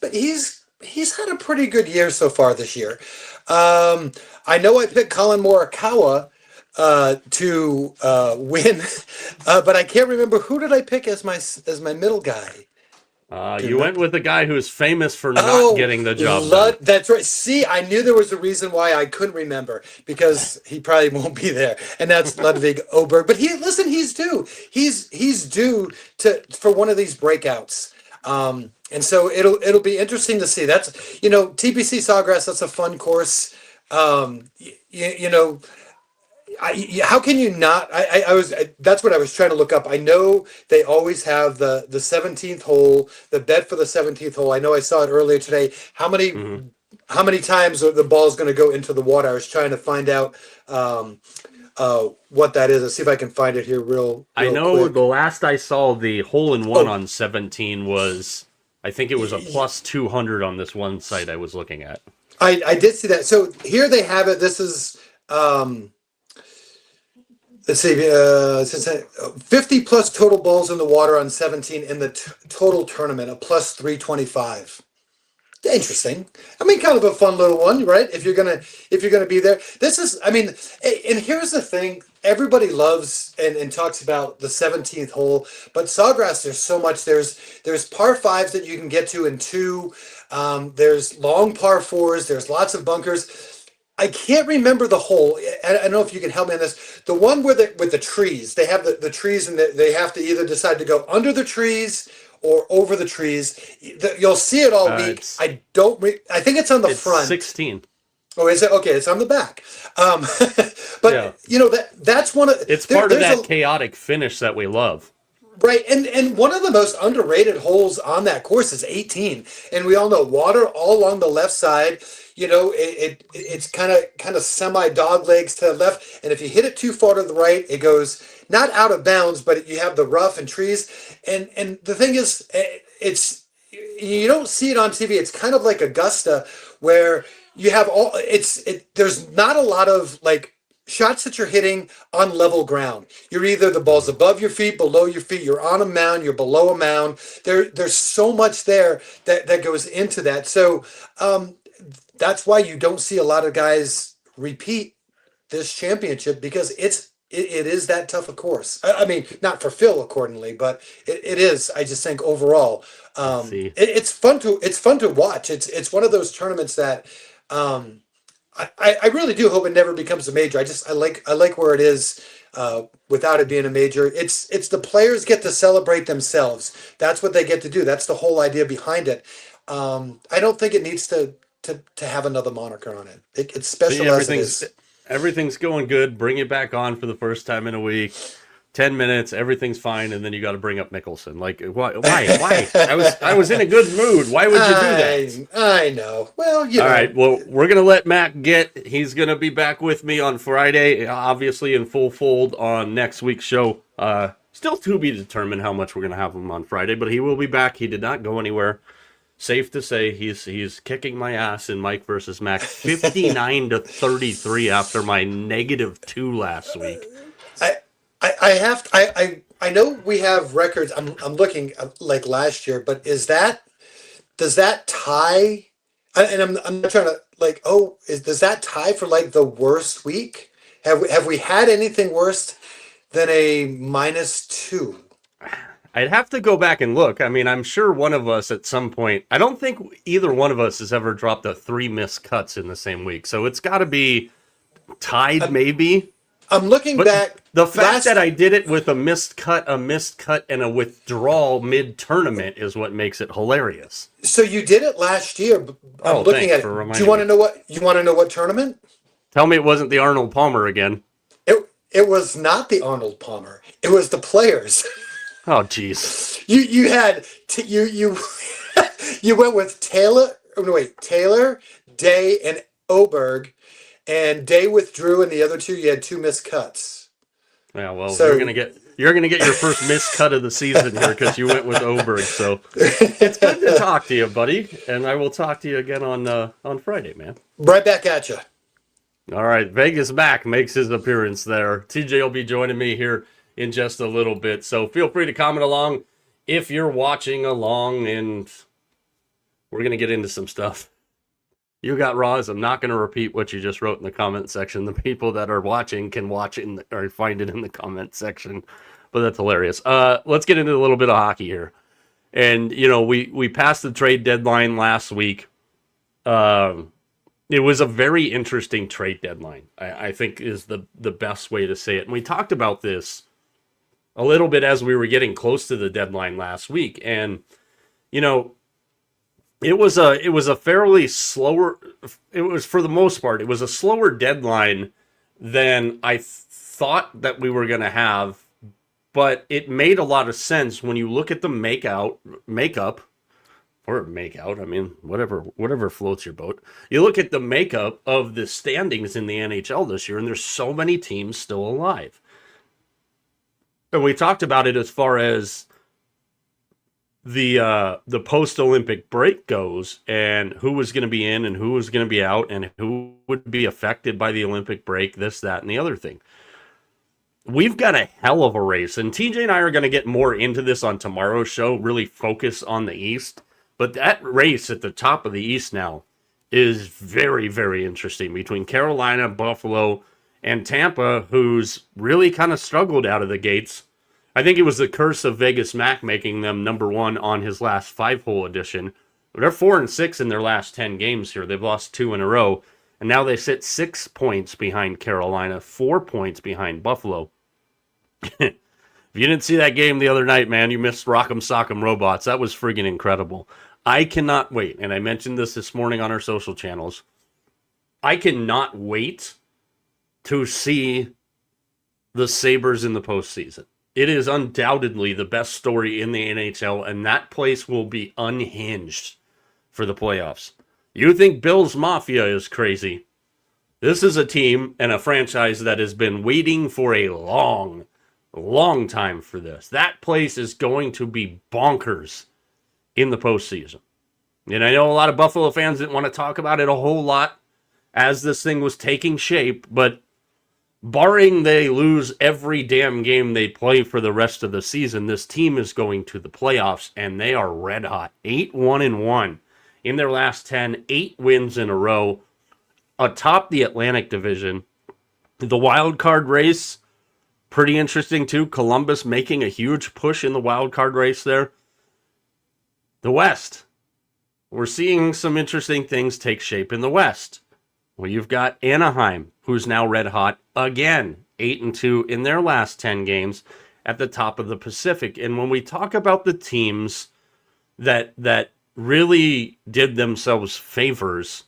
had a pretty good year so far this year. I know I picked Colin Morikawa to win, but I can't remember who did I pick as my middle guy. You went with the guy who's famous for not getting the job done. That's right. See, I knew there was a reason why I couldn't remember because he probably won't be there, and that's Ludwig Oberg. But he's due. He's due for one of these breakouts. And so it'll be interesting to see. That's TPC Sawgrass. That's a fun course. How can you not? That's what I was trying to look up. I know they always have the 17th hole, the bet for the 17th hole. I know I saw it earlier today. How many times the ball is going to go into the water? I was trying to find out what that is. Let's see if I can find it here real I know quick. the last I saw the hole in one on 17 was, I think it was a plus 200 on this one site I was looking at. I did see that. So here they have it. This is let's see, 50 plus total balls in the water on 17 in the total tournament, a plus 325. Interesting. I mean, kind of a fun little one, right? If you're gonna be there, this is. I mean, and here's the thing: everybody loves and talks about the 17th hole, but Sawgrass, there's so much. There's par fives that you can get to in two. There's long par fours. There's lots of bunkers. I can't remember the hole. I don't know if you can help me on this. The one with the trees, they have the trees, and they have to either decide to go under the trees or over the trees. You'll see it all week. I think it's on the front. 16. Oh, is it? Okay, it's on the back. But yeah. That's one of it's part of that chaotic finish that we love. Right, and one of the most underrated holes on that course is 18, and we all know water all along the left side. It's kind of semi dog legs to the left, and if you hit it too far to the right, it goes not out of bounds, but you have the rough and trees. And the thing is, you don't see it on TV. It's kind of like Augusta, where you have there's not a lot of shots that you're hitting on level ground. You're either the ball's above your feet, below your feet, you're on a mound, you're below a mound. There's so much there that goes into that. So that's why you don't see a lot of guys repeat this championship, because it is that tough a course. I mean, not for Phil accordingly, but it is. I just think overall, it's fun to watch. It's one of those tournaments that I really do hope it never becomes a major. I like where it is without it being a major. It's the players get to celebrate themselves. That's what they get to do. That's the whole idea behind it. I don't think it needs to have another moniker on it. It's special as it is. Everything's going good. Bring it back on for the first time in a week. 10 minutes, everything's fine, and then you got to bring up Mickelson. Like, why? I was in a good mood. Why would you do that? I know. Well, All right. Well, we're gonna let Mac get. He's gonna be back with me on Friday, obviously in full fold on next week's show. Still to be determined how much we're gonna have him on Friday, but he will be back. He did not go anywhere. Safe to say, he's kicking my ass in Mike versus Mac, 59-33 after my -2 last week. I know we have records. I'm looking like last year, but does that tie? And I'm not trying to like, does that tie for like the worst week? Have we had anything worse than a -2? I'd have to go back and look. I mean, I'm sure one of us at some point. I don't think either one of us has ever dropped 3 missed cuts in the same week, so it's got to be tied, maybe. I'm looking back. The fact that I did it with a missed cut, and a withdrawal mid-tournament is what makes it hilarious. So you did it last year. I'm looking at it. Do you want to know what tournament? Tell me it wasn't the Arnold Palmer again. It was not the Arnold Palmer. It was the Players. Oh, jeez. You had you you went with Taylor, Day, and Oberg, and Day withdrew, and the other two you had 2 missed cuts. Yeah, well, so, you're gonna get your first missed cut of the season here because you went with Oberg. So it's good to talk to you, buddy, and I will talk to you again on Friday, man. Right back at you. All right, Vegas Mack makes his appearance there. TJ will be joining me here in just a little bit, so feel free to comment along if you're watching along, and we're going to get into some stuff. You got Roz. I'm not going to repeat what you just wrote in the comment section. The people that are watching can watch it or find it in the comment section, but that's hilarious. Let's get into a little bit of hockey here. And, we passed the trade deadline last week. It was a very interesting trade deadline, I think is the best way to say it. And we talked about this a little bit as we were getting close to the deadline last week. And, it was a fairly slower, for the most part, it was a slower deadline than I thought that we were going to have. But it made a lot of sense when you look at the makeup, I mean, whatever floats your boat. You look at the makeup of the standings in the NHL this year, and there's so many teams still alive. And we talked about it as far as the post-Olympic break goes, and who was going to be in and who was going to be out, and who would be affected by the Olympic break, this, that, and the other thing. We've got a hell of a race, and TJ and I are going to get more into this on tomorrow's show, really focus on the East. But that race at the top of the East now is very, very interesting between Carolina, Buffalo, and Tampa, who's really kind of struggled out of the gates. I think it was the curse of Vegas Mac making them number 1 on his last 5-hole edition. They're 4-6 in their last 10 games here. They've lost 2 in a row, and now they sit 6 points behind Carolina, 4 points behind Buffalo. If you didn't see that game the other night, man, you missed Rock'em Sock'em Robots. That was friggin' incredible. I cannot wait, and I mentioned this morning on our social channels. I cannot wait to see the Sabres in the postseason. It is undoubtedly the best story in the NHL, and that place will be unhinged for the playoffs. You think Bills Mafia is crazy? This is a team and a franchise that has been waiting for a long time for this. That place is going to be bonkers in the postseason. And I know a lot of Buffalo fans didn't want to talk about it a whole lot as this thing was taking shape, but barring they lose every damn game they play for the rest of the season, this team is going to the playoffs, and they are red hot. 8-1-1 in their last 10, 8 wins in a row, atop the Atlantic Division. The wild card race, pretty interesting too. Columbus making a huge push in the wild card race there. The West. We're seeing some interesting things take shape in the West. Well, you've got Anaheim, who's now red hot again, 8-2 in their last 10 games at the top of the Pacific. And when we talk about the teams that really did themselves favors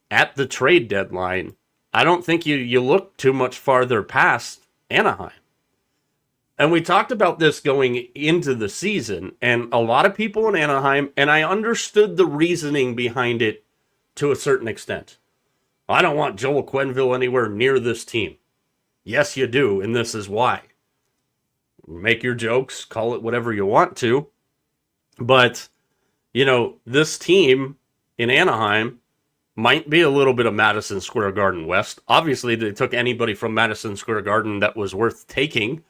at the trade deadline, I don't think you look too much farther past Anaheim. And we talked about this going into the season, and a lot of people in Anaheim, and I understood the reasoning behind it to a certain extent. I don't want Joel Quenneville anywhere near this team. Yes, you do, and this is why. Make your jokes, call it whatever you want to, but, this team in Anaheim might be a little bit of Madison Square Garden West. Obviously, they took anybody from Madison Square Garden that was worth taking.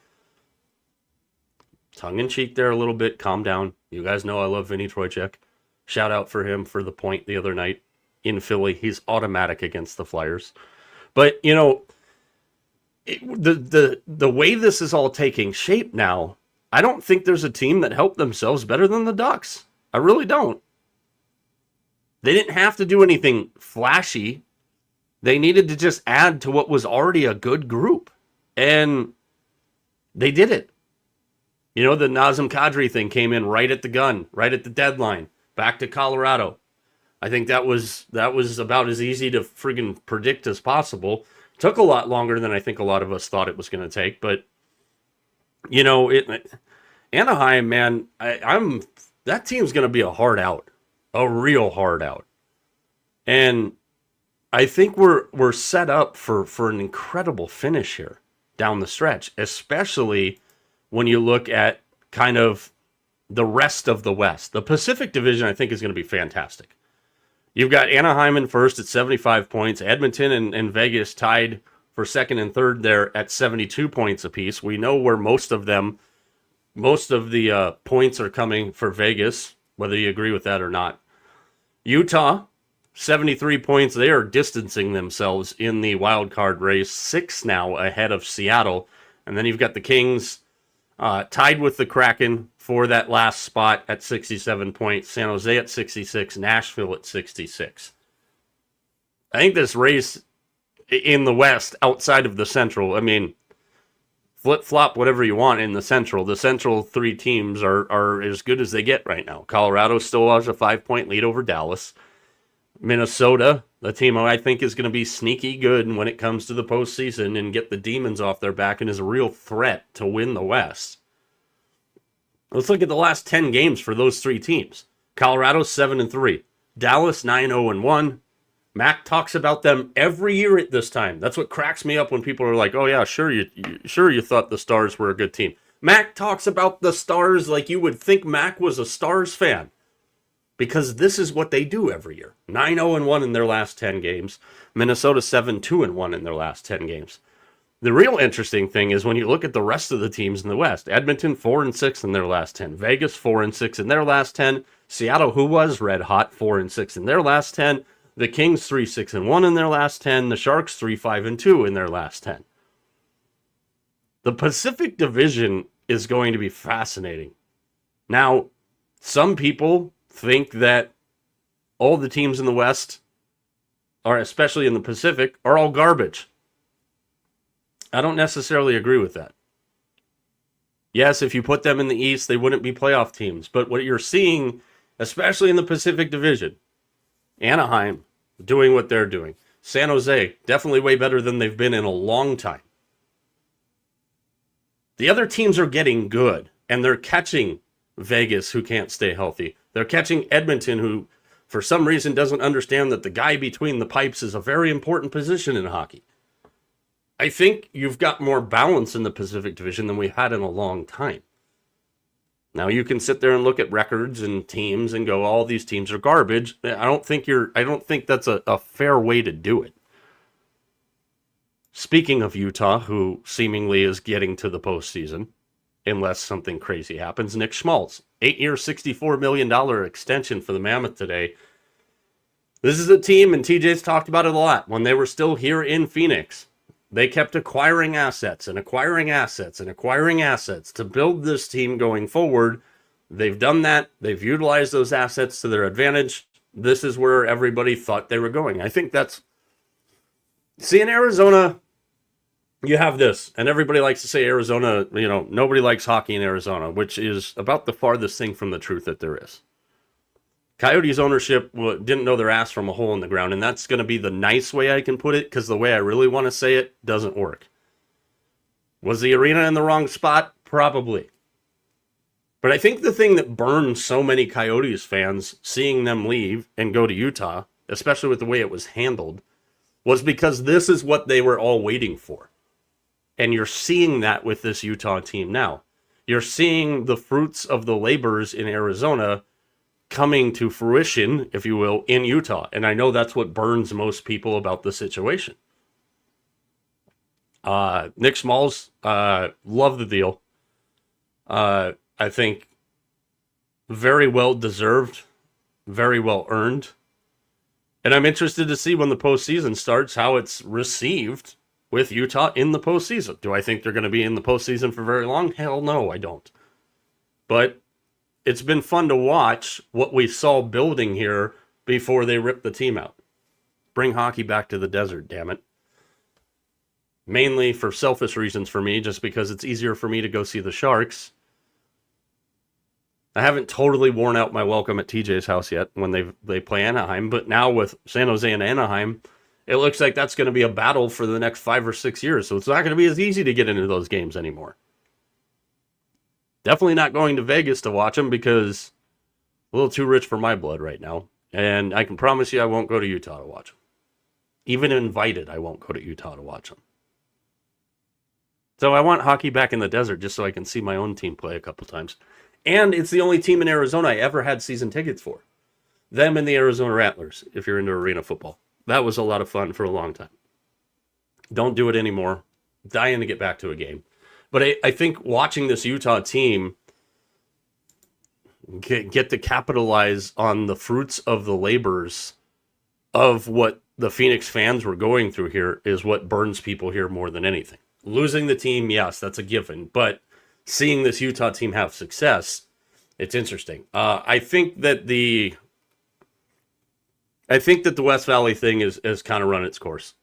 Tongue in cheek there a little bit. Calm down. You guys know I love Vinny Trocheck. Shout out for him for the point the other night in Philly. He's automatic against the Flyers. But, the way this is all taking shape now, I don't think there's a team that helped themselves better than the Ducks. I really don't. They didn't have to do anything flashy. They needed to just add to what was already a good group. And they did it. The Nazem Kadri thing came in right at the gun, right at the deadline, back to Colorado. I think that was about as easy to friggin' predict as possible. Took a lot longer than I think a lot of us thought it was going to take, but Anaheim, man, that team's going to be a hard out, a real hard out, and I think we're set up for an incredible finish here down the stretch, especially when you look at kind of the rest of the West. The Pacific Division, I think, is going to be fantastic. You've got Anaheim in first at 75 points. Edmonton and Vegas tied for second and third there at 72 points apiece. We know where most of the points are coming for Vegas, whether you agree with that or not. Utah, 73 points. They are distancing themselves in the wild card race, 6 now ahead of Seattle. And then you've got the Kings tied with the Kraken for that last spot at 67 points. San Jose at 66, Nashville at 66. I think this race in the West, outside of the Central, flip-flop whatever you want in the Central. The Central 3 teams are as good as they get right now. Colorado still has a 5-point lead over Dallas. Minnesota, the team I think is going to be sneaky good when it comes to the postseason and get the demons off their back and is a real threat to win the West. Let's look at the last 10 games for those 3 teams. Colorado 7-3, Dallas 9-0-1. Mack talks about them every year at this time. That's what cracks me up when people are like, "Oh yeah, sure you thought the Stars were a good team." Mack talks about the Stars like you would think Mack was a Stars fan. Because this is what they do every year. 9-0-1 in their last 10 games. Minnesota 7-2-1 in their last 10 games. The real interesting thing is when you look at the rest of the teams in the West. Edmonton 4-6 in their last 10. Vegas 4-6 in their last 10. Seattle, who was red hot, 4-6 in their last 10. The Kings 3-6-1 in their last 10. The Sharks 3-5-2 in their last 10. The Pacific Division is going to be fascinating. Now, some people think that all the teams in the West, or especially in the Pacific, are all garbage. I don't necessarily agree with that. Yes, if you put them in the East, they wouldn't be playoff teams. But what you're seeing, especially in the Pacific Division, Anaheim doing what they're doing. San Jose, definitely way better than they've been in a long time. The other teams are getting good, and they're catching Vegas, who can't stay healthy. They're catching Edmonton, who for some reason doesn't understand that the guy between the pipes is a very important position in hockey. I think you've got more balance in the Pacific Division than we've had in a long time. Now you can sit there and look at records and teams and go, all these teams are garbage. I don't think that's a fair way to do it. Speaking of Utah, who seemingly is getting to the postseason, unless something crazy happens, Nick Schmaltz, 8-year, $64 million extension for the Mammoth today. This is a team, and TJ's talked about it a lot, when they were still here in Phoenix. They kept acquiring assets and acquiring assets and acquiring assets to build this team going forward. They've done that. They've utilized those assets to their advantage. This is where everybody thought they were going. I think that's... See, in Arizona, you have this, and everybody likes to say Arizona, nobody likes hockey in Arizona, which is about the farthest thing from the truth that there is. Coyotes ownership didn't know their ass from a hole in the ground, and that's going to be the nice way I can put it, because the way I really want to say it doesn't work. Was the arena in the wrong spot? Probably. But I think the thing that burned so many Coyotes fans seeing them leave and go to Utah, especially with the way it was handled, was because this is what they were all waiting for. And you're seeing that with this Utah team now. You're seeing the fruits of the labors in Arizona coming to fruition, if you will, in Utah. And I know that's what burns most people about the situation. Nick Smalls, love the deal. I think very well deserved, very well earned. And I'm interested to see when the postseason starts how it's received with Utah in the postseason. Do I think they're going to be in the postseason for very long? Hell no, I don't. But it's been fun to watch what we saw building here before they ripped the team out. Bring hockey back to the desert, damn it. Mainly for selfish reasons for me, just because it's easier for me to go see the Sharks. I haven't totally worn out my welcome at TJ's house yet when they play Anaheim, but now with San Jose and Anaheim, it looks like that's going to be a battle for the next 5 or 6 years, so it's not going to be as easy to get into those games anymore. Definitely not going to Vegas to watch them because a little too rich for my blood right now, and I can promise you I won't go to Utah to watch them. Even invited, I won't go to Utah to watch them. So I want hockey back in the desert just so I can see my own team play a couple times. And it's the only team in Arizona I ever had season tickets for. Them and the Arizona Rattlers, if you're into arena football. That was a lot of fun for a long time. Don't do it anymore. Dying to get back to a game. But I think watching this Utah team get to capitalize on the fruits of the labors of what the Phoenix fans were going through here is what burns people here more than anything. Losing the team, yes, that's a given. But seeing this Utah team have success, it's interesting. I think that the West Valley thing has kind of run its course.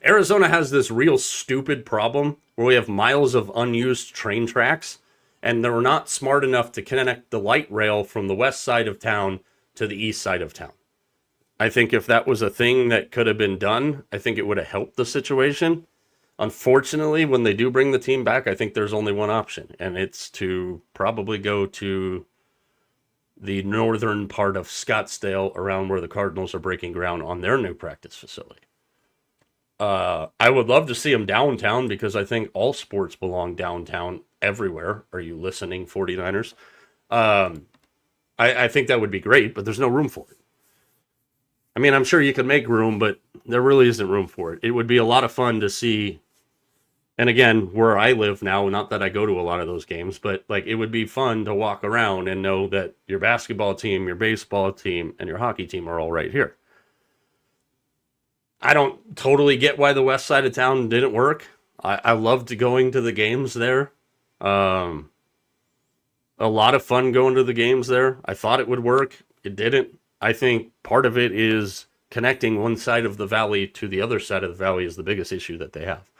Arizona has this real stupid problem where we have miles of unused train tracks, and they're not smart enough to connect the light rail from the west side of town to the east side of town. I think if that was a thing that could have been done, I think it would have helped the situation. Unfortunately, when they do bring the team back, I think there's only one option, and it's to probably go to the northern part of Scottsdale around where the Cardinals are breaking ground on their new practice facility. I would love to see them downtown because I think all sports belong downtown everywhere. Are you listening, 49ers? I think that would be great, but there's no room for it. I mean, I'm sure you could make room, but there really isn't room for it. It would be a lot of fun to see. And again, where I live now, not that I go to a lot of those games, but like it would be fun to walk around and know that your basketball team, your baseball team, and your hockey team are all right here. I don't totally get why the west side of town didn't work. I loved going to the games there. A lot of fun going to the games there. I thought it would work. It didn't. I think part of it is connecting one side of the valley to the other side of the valley is the biggest issue that they have.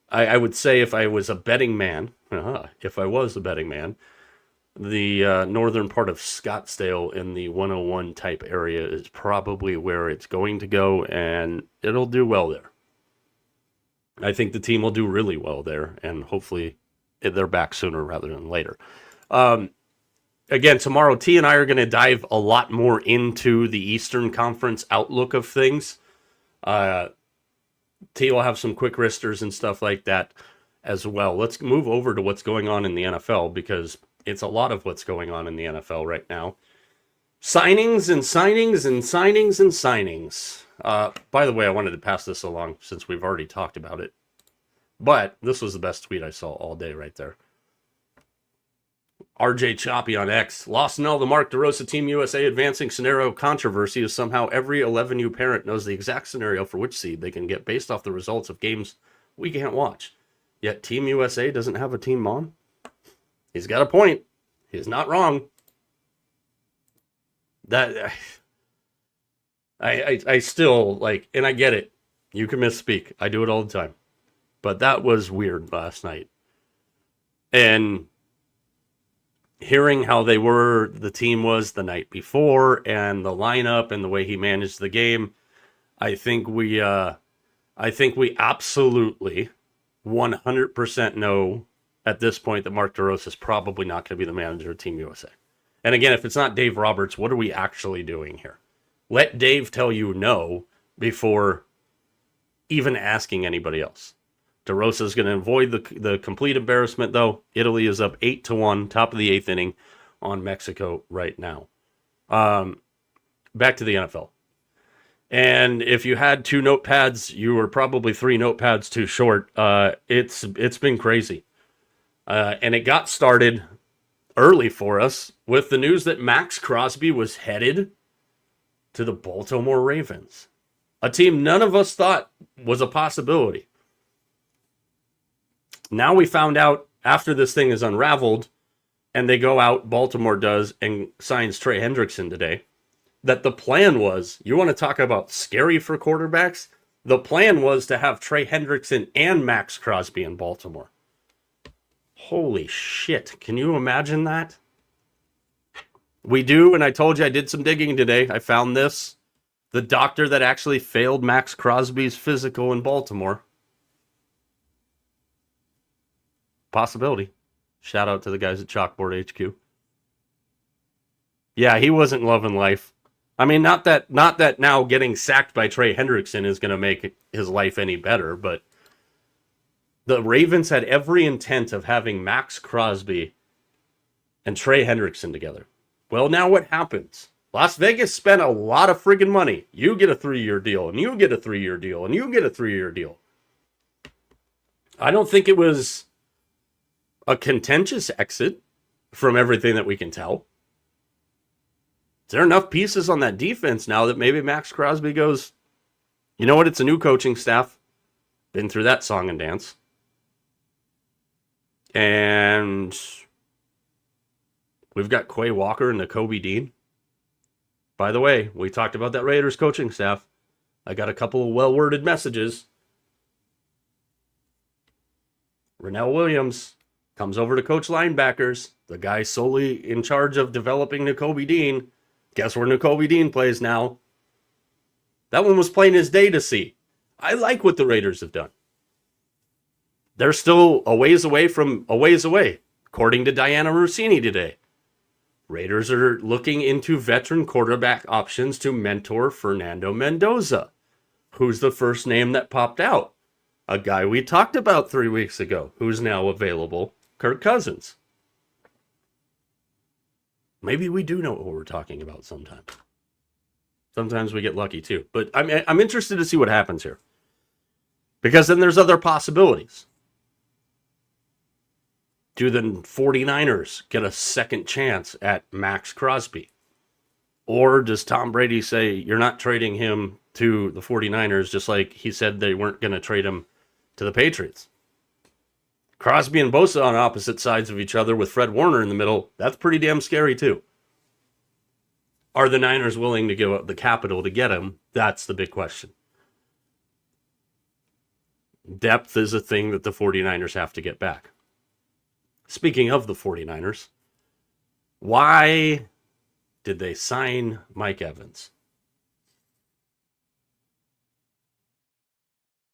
I would say if I was a betting man, the northern part of Scottsdale in the 101 type area is probably where it's going to go, and it'll do well there. I think the team will do really well there, and hopefully they're back sooner rather than later. Again, tomorrow, T and I are going to dive a lot more into the Eastern Conference outlook of things. T will have some quick wristers and stuff like that as well. Let's move over to what's going on in the NFL because it's a lot of what's going on in the NFL right now. Signings and signings and signings and signings. By the way, I wanted to pass this along since we've already talked about it. But this was the best tweet I saw all day right there. RJ Choppy on X. Lost in all the Mark DeRosa Team USA advancing scenario controversy is somehow every 11U parent knows the exact scenario for which seed they can get based off the results of games we can't watch. Yet Team USA doesn't have a team mom? He's got a point. He's not wrong. That I still like, and I get it. You can misspeak. I do it all the time. But that was weird last night. And hearing how the team was the night before and the lineup and the way he managed the game, I think we absolutely 100% know at this point that Mark DeRosa is probably not going to be the manager of Team USA. And again, if it's not Dave Roberts, what are we actually doing here? Let Dave tell you no before even asking anybody else. DeRosa is going to avoid the complete embarrassment, though. Italy is up 8-1, top of the 8th inning on Mexico right now. Back to the NFL. And if you had 2 notepads, you were probably 3 notepads too short. It's been crazy. And it got started early for us with the news that Max Crosby was headed to the Baltimore Ravens, a team none of us thought was a possibility. Now we found out after this thing is unraveled and they go out, Baltimore does, and signs Trey Hendrickson today, that the plan was, you want to talk about scary for quarterbacks? The plan was to have Trey Hendrickson and Max Crosby in Baltimore. Holy shit. Can you imagine that? We do, and I told you I did some digging today. I found this. The doctor that actually failed Max Crosby's physical in Baltimore. Possibility. Shout out to the guys at Chalkboard HQ. Yeah, he wasn't loving life. I mean, not that now getting sacked by Trey Hendrickson is going to make his life any better, but the Ravens had every intent of having Max Crosby and Trey Hendrickson together. Well, now what happens? Las Vegas spent a lot of friggin' money. You get a 3-year deal, and you get a 3-year deal, and you get a 3-year deal. I don't think it was a contentious exit from everything that we can tell. Is there enough pieces on that defense now that maybe Max Crosby goes, you know what, it's a new coaching staff. Been through that song and dance. And we've got Quay Walker and Nakobe Dean. By the way, we talked about that Raiders coaching staff. I got a couple of well-worded messages. Rennell Williams comes over to coach linebackers. The guy solely in charge of developing Nakobe Dean. Guess where Nakobe Dean plays now? That one was plain as day to see. I like what the Raiders have done. They're still a ways away from a ways away, according to Diana Rossini today. Raiders are looking into veteran quarterback options to mentor Fernando Mendoza, who's the first name that popped out. A guy we talked about 3 weeks ago, who's now available, Kirk Cousins. Maybe we do know what we're talking about sometimes. Sometimes we get lucky too. But I'm interested to see what happens here. Because then there's other possibilities. Do the 49ers get a second chance at Max Crosby? Or does Tom Brady say, you're not trading him to the 49ers, just like he said they weren't going to trade him to the Patriots? Crosby and Bosa on opposite sides of each other with Fred Warner in the middle, that's pretty damn scary too. Are the Niners willing to give up the capital to get him? That's the big question. Depth is a thing that the 49ers have to get back. Speaking of the 49ers, why did they sign Mike Evans?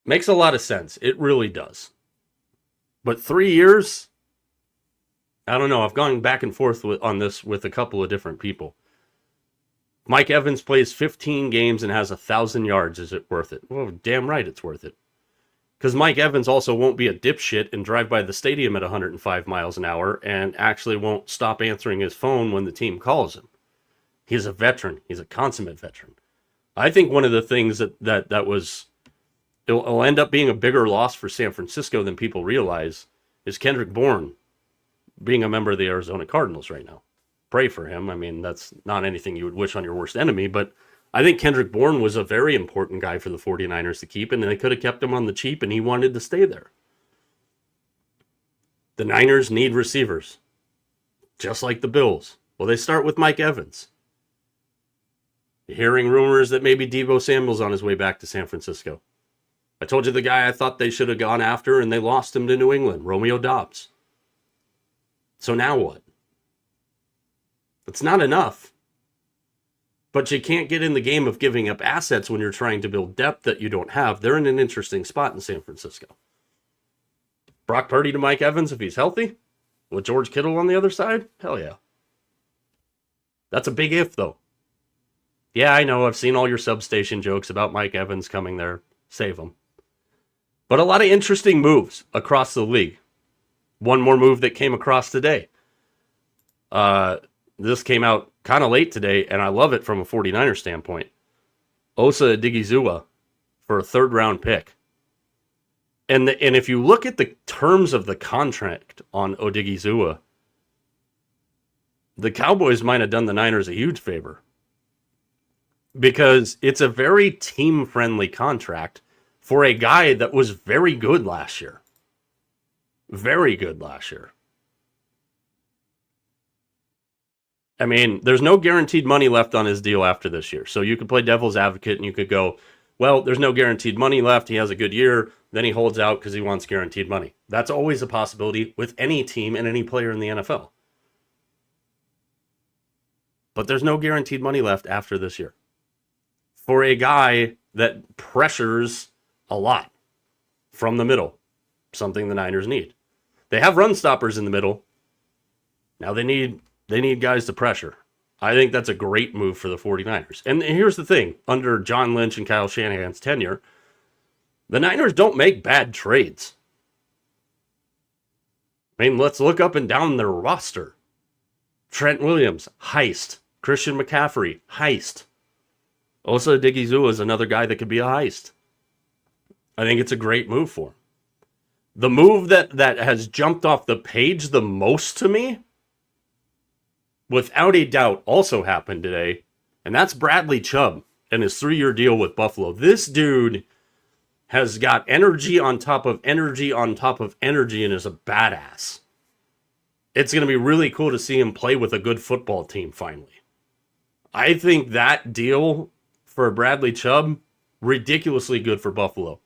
Makes a lot of sense. It really does. But 3 years? I don't know. I've gone back and forth on this with a couple of different people. Mike Evans plays 15 games and has 1,000 yards. Is it worth it? Well, damn right it's worth it. Because Mike Evans also won't be a dipshit and drive by the stadium at 105 miles an hour and actually won't stop answering his phone when the team calls him. He's a veteran. He's a consummate veteran. I think one of the things that was... It'll end up being a bigger loss for San Francisco than people realize is Kendrick Bourne being a member of the Arizona Cardinals right now. Pray for him. I mean, that's not anything you would wish on your worst enemy, but I think Kendrick Bourne was a very important guy for the 49ers to keep, and they could have kept him on the cheap, and he wanted to stay there. The Niners need receivers, just like the Bills. Well, they start with Mike Evans. Hearing rumors that maybe Deebo Samuel's on his way back to San Francisco. I told you the guy I thought they should have gone after, and they lost him to New England, Romeo Doubs. So now what? It's not enough. But you can't get in the game of giving up assets when you're trying to build depth that you don't have. They're in an interesting spot in San Francisco. Brock Purdy to Mike Evans if he's healthy, with George Kittle on the other side? Hell yeah. That's a big if, though. Yeah, I know. I've seen all your substation jokes about Mike Evans coming there. Save him. But a lot of interesting moves across the league. One more move that came across today. This came out kind of late today, and I love it from a 49er standpoint. Osa Odigizua for a third-round pick. And if you look at the terms of the contract on Odigizua, the Cowboys might have done the Niners a huge favor. Because it's a very team-friendly contract for a guy that was very good last year. Very good last year. I mean, there's no guaranteed money left on his deal after this year. So you could play devil's advocate and you could go, well, there's no guaranteed money left. He has a good year. Then he holds out because he wants guaranteed money. That's always a possibility with any team and any player in the NFL. But there's no guaranteed money left after this year. For a guy that pressures a lot from the middle, something the Niners need. They have run stoppers in the middle. Now they need guys to pressure. I think that's a great move for the 49ers. And here's the thing. Under John Lynch and Kyle Shanahan's tenure, the Niners don't make bad trades. I mean, let's look up and down their roster. Trent Williams, heist. Christian McCaffrey, heist. Osa Odigizua is another guy that could be a heist. I think it's a great move for him. The move that has jumped off the page the most to me, without a doubt, also happened today, and that's Bradley Chubb and his 3-year deal with Buffalo. This dude has got energy on top of energy on top of energy and is a badass. It's going to be really cool to see him play with a good football team finally. I think that deal for Bradley Chubb, ridiculously good for Buffalo.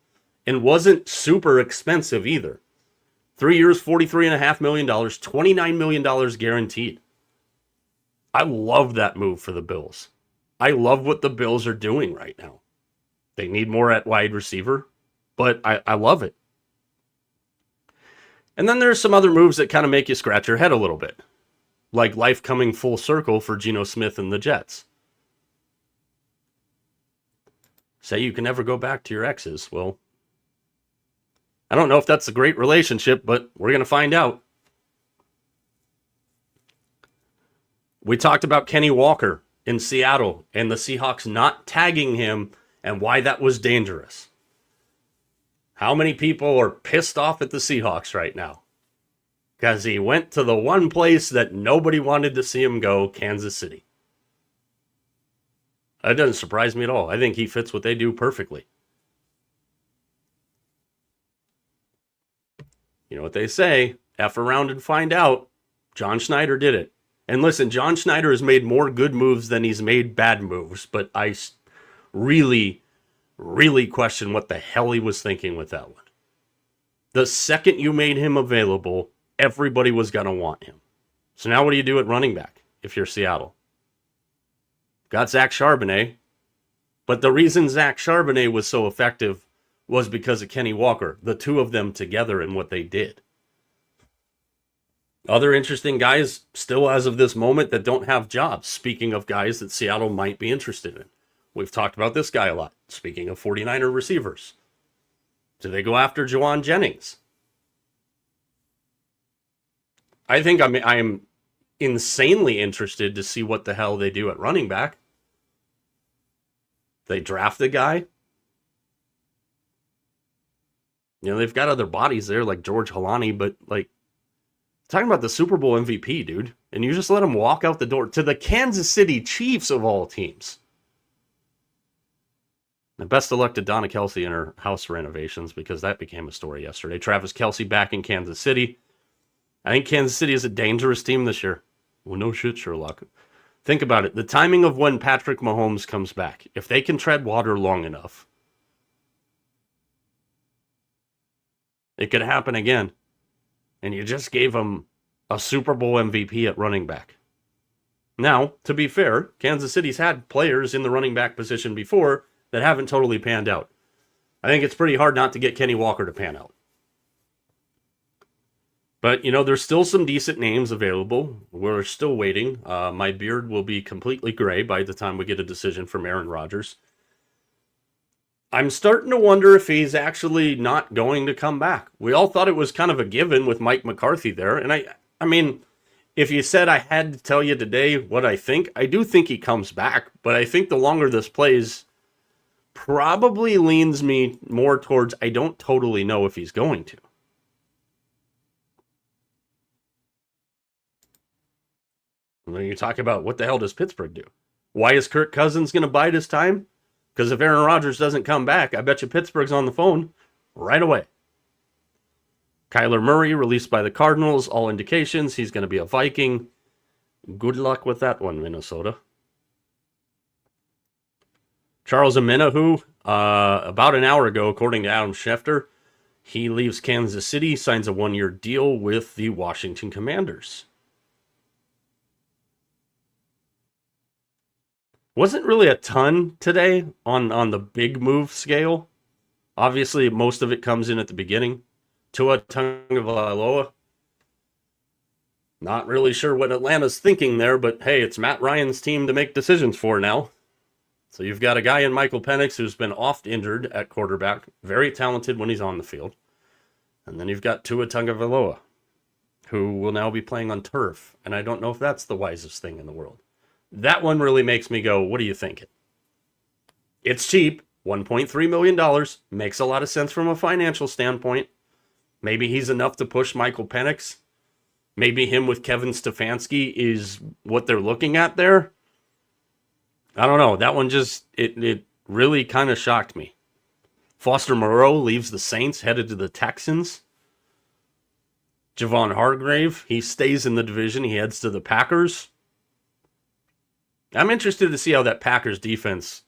And wasn't super expensive either. 3 years, $43.5 million, $29 million guaranteed. I love that move for the Bills. I love what the Bills are doing right now. They need more at wide receiver, but I love it. And then there's some other moves that kind of make you scratch your head a little bit. Like life coming full circle for Geno Smith and the Jets. Say you can never go back to your exes. Well, I don't know if that's a great relationship, but we're going to find out. We talked about Kenny Walker in Seattle and the Seahawks not tagging him and why that was dangerous. How many people are pissed off at the Seahawks right now? Because he went to the one place that nobody wanted to see him go, Kansas City. That doesn't surprise me at all. I think he fits what they do perfectly. You know what they say, F around and find out. John Schneider did it. And listen, John Schneider has made more good moves than he's made bad moves, but I really, really question what the hell he was thinking with that one. The second you made him available, everybody was going to want him. So now what do you do at running back if you're Seattle? Got Zach Charbonnet, but the reason Zach Charbonnet was so effective was because of Kenny Walker, the two of them together and what they did. Other interesting guys still as of this moment that don't have jobs. Speaking of guys that Seattle might be interested in. We've talked about this guy a lot. Speaking of 49er receivers. Do they go after Juwan Jennings? I think I'm insanely interested to see what the hell they do at running back. They draft a guy. You know, they've got other bodies there like George Halani, but like talking about the Super Bowl MVP, dude, and you just let him walk out the door to the Kansas City Chiefs of all teams. And best of luck to Donna Kelsey and her house renovations because that became a story yesterday. Travis Kelce back in Kansas City. I think Kansas City is a dangerous team this year. Well, no shit, Sherlock. Think about it. The timing of when Patrick Mahomes comes back. If they can tread water long enough, it could happen again. And you just gave him a Super Bowl MVP at running back. Now, to be fair, Kansas City's had players in the running back position before that haven't totally panned out. I think it's pretty hard not to get Kenny Walker to pan out. But, there's still some decent names available. We're still waiting. My beard will be completely gray by the time we get a decision from Aaron Rodgers. I'm starting to wonder if he's actually not going to come back. We all thought it was kind of a given with Mike McCarthy there. And I mean, if you said I had to tell you today what I do think he comes back. But I think the longer this plays, probably leans me more towards I don't totally know if he's going to. When you talk about what the hell does Pittsburgh do? Why is Kirk Cousins going to bide his time? Because if Aaron Rodgers doesn't come back, I bet you Pittsburgh's on the phone right away. Kyler Murray released by the Cardinals. All indications he's going to be a Viking. Good luck with that one, Minnesota. Charles Omenihu, about an hour ago, according to Adam Schefter, he leaves Kansas City, signs a 1-year deal with the Washington Commanders. Wasn't really a ton today on the big move scale. Obviously, most of it comes in at the beginning. Tua Tagovailoa. Not really sure what Atlanta's thinking there, but hey, it's Matt Ryan's team to make decisions for now. So you've got a guy in Michael Penix who's been oft injured at quarterback, very talented when he's on the field. And then you've got Tua Tagovailoa, who will now be playing on turf. And I don't know if that's the wisest thing in the world. That one really makes me go, what are you thinking? It's cheap, $1.3 million, makes a lot of sense from a financial standpoint. Maybe he's enough to push Michael Penix. Maybe him with Kevin Stefanski is what they're looking at there. I don't know. That one just, it really kind of shocked me. Foster Moreau leaves the Saints, headed to the Texans. Javon Hargrave, he stays in the division. He heads to the Packers. I'm interested to see how that Packers defense,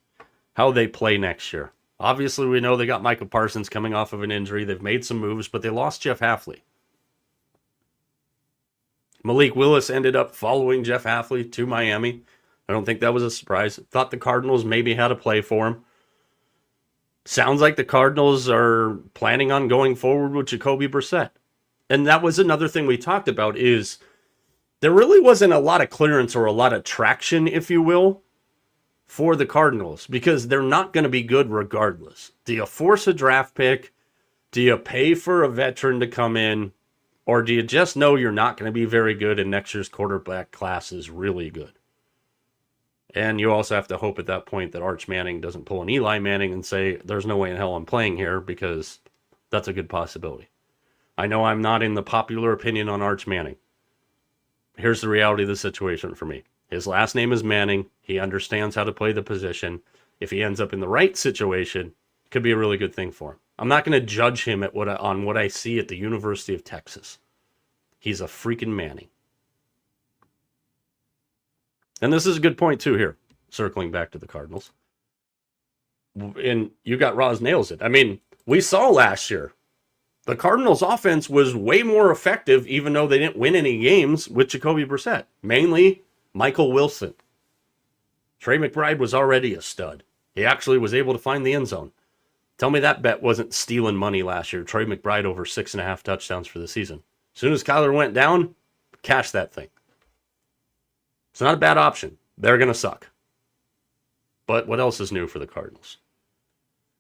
how they play next year. Obviously, we know they got Micah Parsons coming off of an injury. They've made some moves, but they lost Jeff Hafley. Malik Willis ended up following Jeff Hafley to Miami. I don't think that was a surprise. Thought the Cardinals maybe had a play for him. Sounds like the Cardinals are planning on going forward with Jacoby Brissett. And that was another thing we talked about is there really wasn't a lot of clearance or a lot of traction, if you will, for the Cardinals because they're not going to be good regardless. Do you force a draft pick? Do you pay for a veteran to come in? Or do you just know you're not going to be very good and next year's quarterback class is really good? And you also have to hope at that point that Arch Manning doesn't pull an Eli Manning and say, there's no way in hell I'm playing here, because that's a good possibility. I know I'm not in the popular opinion on Arch Manning. Here's the reality of the situation for me. His last name is Manning. He understands how to play the position. If he ends up in the right situation, it could be a really good thing for him. I'm not going to judge him on what I see at the University of Texas. He's a freaking Manning. And this is a good point, too, here, circling back to the Cardinals. And you got Roz nails it. I mean, we saw last year, the Cardinals' offense was way more effective, even though they didn't win any games with Jacoby Brissett. Mainly, Michael Wilson. Trey McBride was already a stud. He actually was able to find the end zone. Tell me that bet wasn't stealing money last year. Trey McBride over 6.5 touchdowns for the season. As soon as Kyler went down, cash that thing. It's not a bad option. They're going to suck. But what else is new for the Cardinals?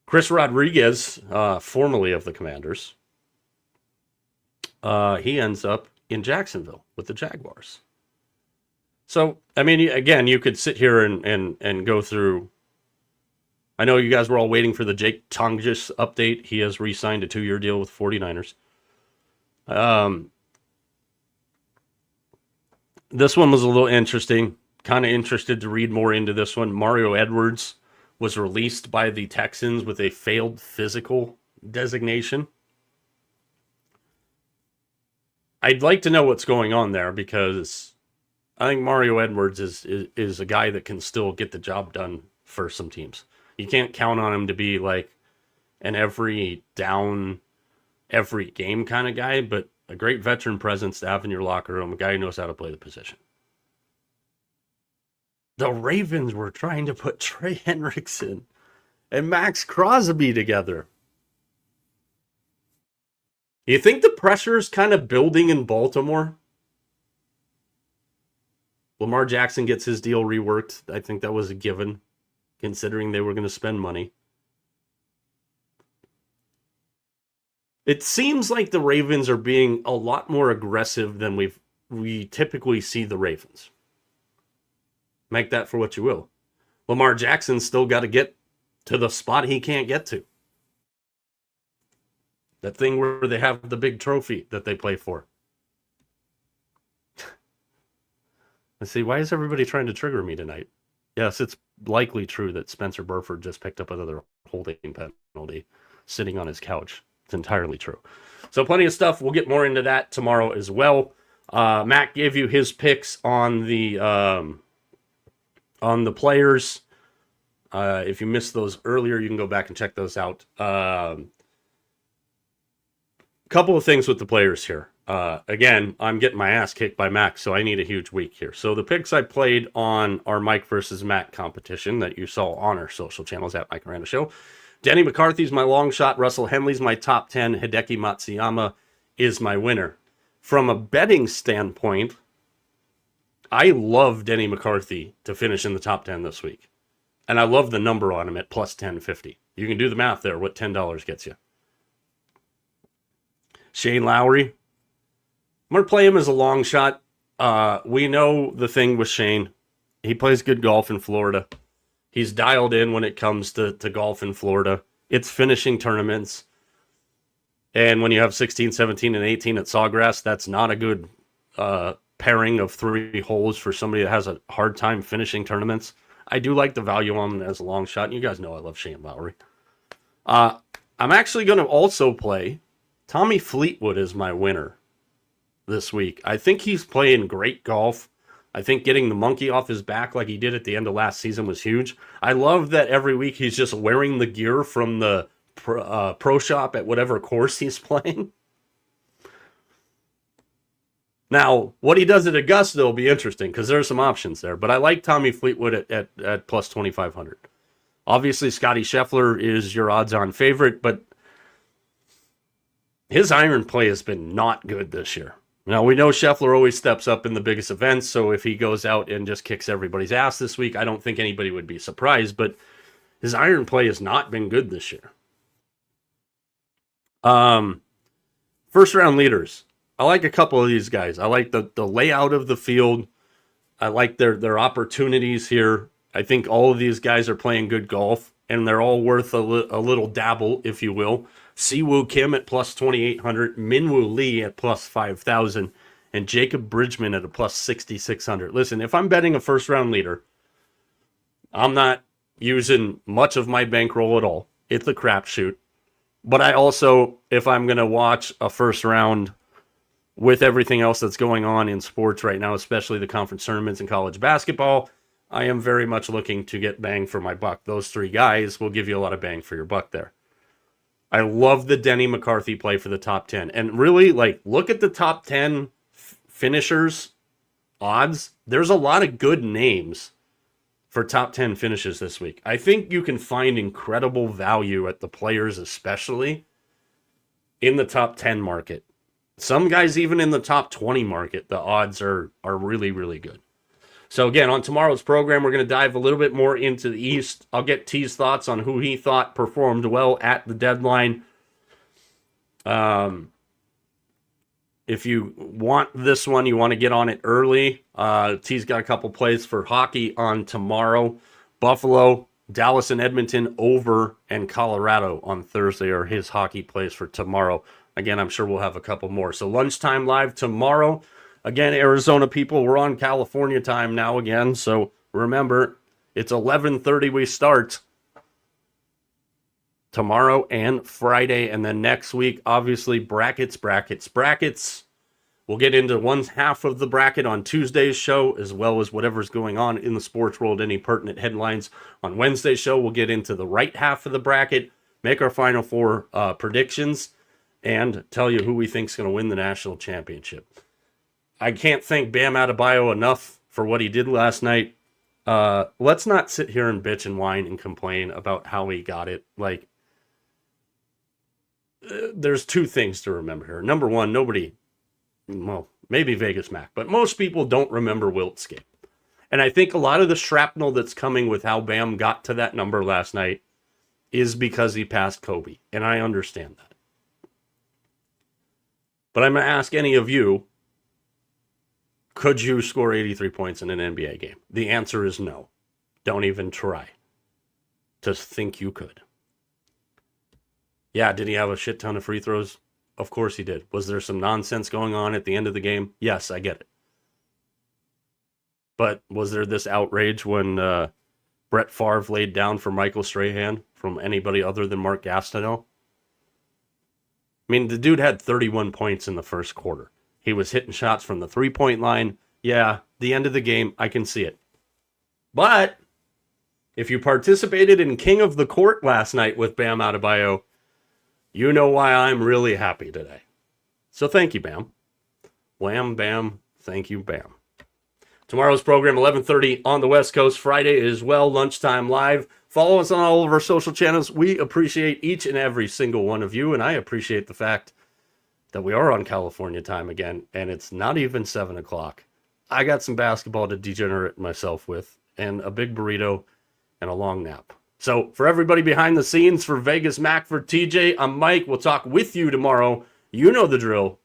Chris Rodriguez, formerly of the Commanders, he ends up in Jacksonville with the Jaguars. So, I mean, again, you could sit here and go through. I know you guys were all waiting for the Jake Tonges update. He has re-signed a 2-year deal with 49ers. This one was a little interesting. Kind of interested to read more into this one. Mario Edwards was released by the Texans with a failed physical designation. I'd like to know what's going on there because I think Mario Edwards is a guy that can still get the job done for some teams. You can't count on him to be like an every down, every game kind of guy, but a great veteran presence to have in your locker room, a guy who knows how to play the position. The Ravens were trying to put Trey Hendrickson and Max Crosby together. You think the pressure is kind of building in Baltimore? Lamar Jackson gets his deal reworked. I think that was a given, considering they were going to spend money. It seems like the Ravens are being a lot more aggressive than we typically see the Ravens. Make that for what you will. Lamar Jackson's still got to get to the spot he can't get to. That thing where they have the big trophy that they play for. Let's see, why is everybody trying to trigger me tonight? Yes, it's likely true that Spencer Burford just picked up another holding penalty sitting on his couch. It's entirely true. So plenty of stuff. We'll get more into that tomorrow as well. Mack gave you his picks on the players. If you missed those earlier, you can go back and check those out. Couple of things with the players here. Again, I'm getting my ass kicked by Mack, so I need a huge week here. So the picks I played on our Mike versus Mack competition that you saw on our social channels at Mike Arana Show. Denny McCarthy's my long shot. Russell Henley's my top 10. Hideki Matsuyama is my winner. From a betting standpoint, I love Denny McCarthy to finish in the top 10 this week. And I love the number on him at plus 1050. You can do the math there, what $10 gets you. Shane Lowry, I'm going to play him as a long shot. We know the thing with Shane. He plays good golf in Florida. He's dialed in when it comes to golf in Florida. It's finishing tournaments. And when you have 16, 17, and 18 at Sawgrass, that's not a good pairing of 3 holes for somebody that has a hard time finishing tournaments. I do like the value on him as a long shot. You guys know I love Shane Lowry. I'm actually going to also play Tommy Fleetwood as my winner this week. I think he's playing great golf. I think getting the monkey off his back like he did at the end of last season was huge. I love that every week he's just wearing the gear from the pro shop at whatever course he's playing. Now, what he does at Augusta will be interesting because there are some options there. But I like Tommy Fleetwood at plus 2,500. Obviously, Scotty Scheffler is your odds-on favorite, but his iron play has been not good this year. Now, we know Scheffler always steps up in the biggest events, so if he goes out and just kicks everybody's ass this week, I don't think anybody would be surprised, but his iron play has not been good this year. First round leaders. I like a couple of these guys. I like the layout of the field. I like their opportunities here. I think all of these guys are playing good golf, and they're all worth a little dabble, if you will. Siwoo Kim at plus 2,800, Minwoo Lee at plus 5,000, and Jacob Bridgman at a plus 6,600. Listen, if I'm betting a first-round leader, I'm not using much of my bankroll at all. It's a crapshoot. But I also, if I'm going to watch a first round with everything else that's going on in sports right now, especially the conference tournaments and college basketball, I am very much looking to get bang for my buck. Those 3 guys will give you a lot of bang for your buck there. I love the Denny McCarthy play for the top 10. And really, look at the top 10 finishers odds. There's a lot of good names for top 10 finishes this week. I think you can find incredible value at the players, especially in the top 10 market. Some guys even in the top 20 market, the odds are really, really good. So again, on tomorrow's program, we're going to dive a little bit more into the East. I'll get T's thoughts on who he thought performed well at the deadline. If you want this one, you want to get on it early. T's got a couple plays for hockey on tomorrow. Buffalo, Dallas, and Edmonton over, and Colorado on Thursday are his hockey plays for tomorrow. Again, I'm sure we'll have a couple more. So lunchtime live tomorrow. Again, Arizona people, we're on California time now again. So remember, it's 11:30 we start tomorrow and Friday. And then next week, obviously, brackets. We'll get into one half of the bracket on Tuesday's show, as well as whatever's going on in the sports world, any pertinent headlines. On Wednesday's show, we'll get into the right half of the bracket, make our Final Four predictions, and tell you who we think is going to win the national championship. I can't thank Bam Adebayo enough for what he did last night. Let's not sit here and bitch and whine and complain about how he got it. there's two things to remember here. Number one, nobody, well, maybe Vegas Mac, but most people don't remember Wilt's game. And I think a lot of the shrapnel that's coming with how Bam got to that number last night is because he passed Kobe. And I understand that. But I'm going to ask any of you, could you score 83 points in an NBA game? The answer is no. Don't even try to think you could. Yeah, did he have a shit ton of free throws? Of course he did. Was there some nonsense going on at the end of the game? Yes, I get it. But was there this outrage when Brett Favre laid down for Michael Strahan from anybody other than Mark Gastineau? I mean, the dude had 31 points in the first quarter. He was hitting shots from the three-point line. Yeah, the end of the game, I can see it. But if you participated in King of the Court last night with Bam Adebayo, you know why I'm really happy today. So thank you, Bam. Wham, bam, thank you, Bam. Tomorrow's program, 11:30 on the West Coast. Friday as well, lunchtime live. Follow us on all of our social channels. We appreciate each and every single one of you, and I appreciate the fact that we are on California time again, and it's not even 7 o'clock. I got some basketball to degenerate myself with, and a big burrito, and a long nap. So for everybody behind the scenes, for Vegas Mac, for TJ, I'm Mike. We'll talk with you tomorrow. You know the drill.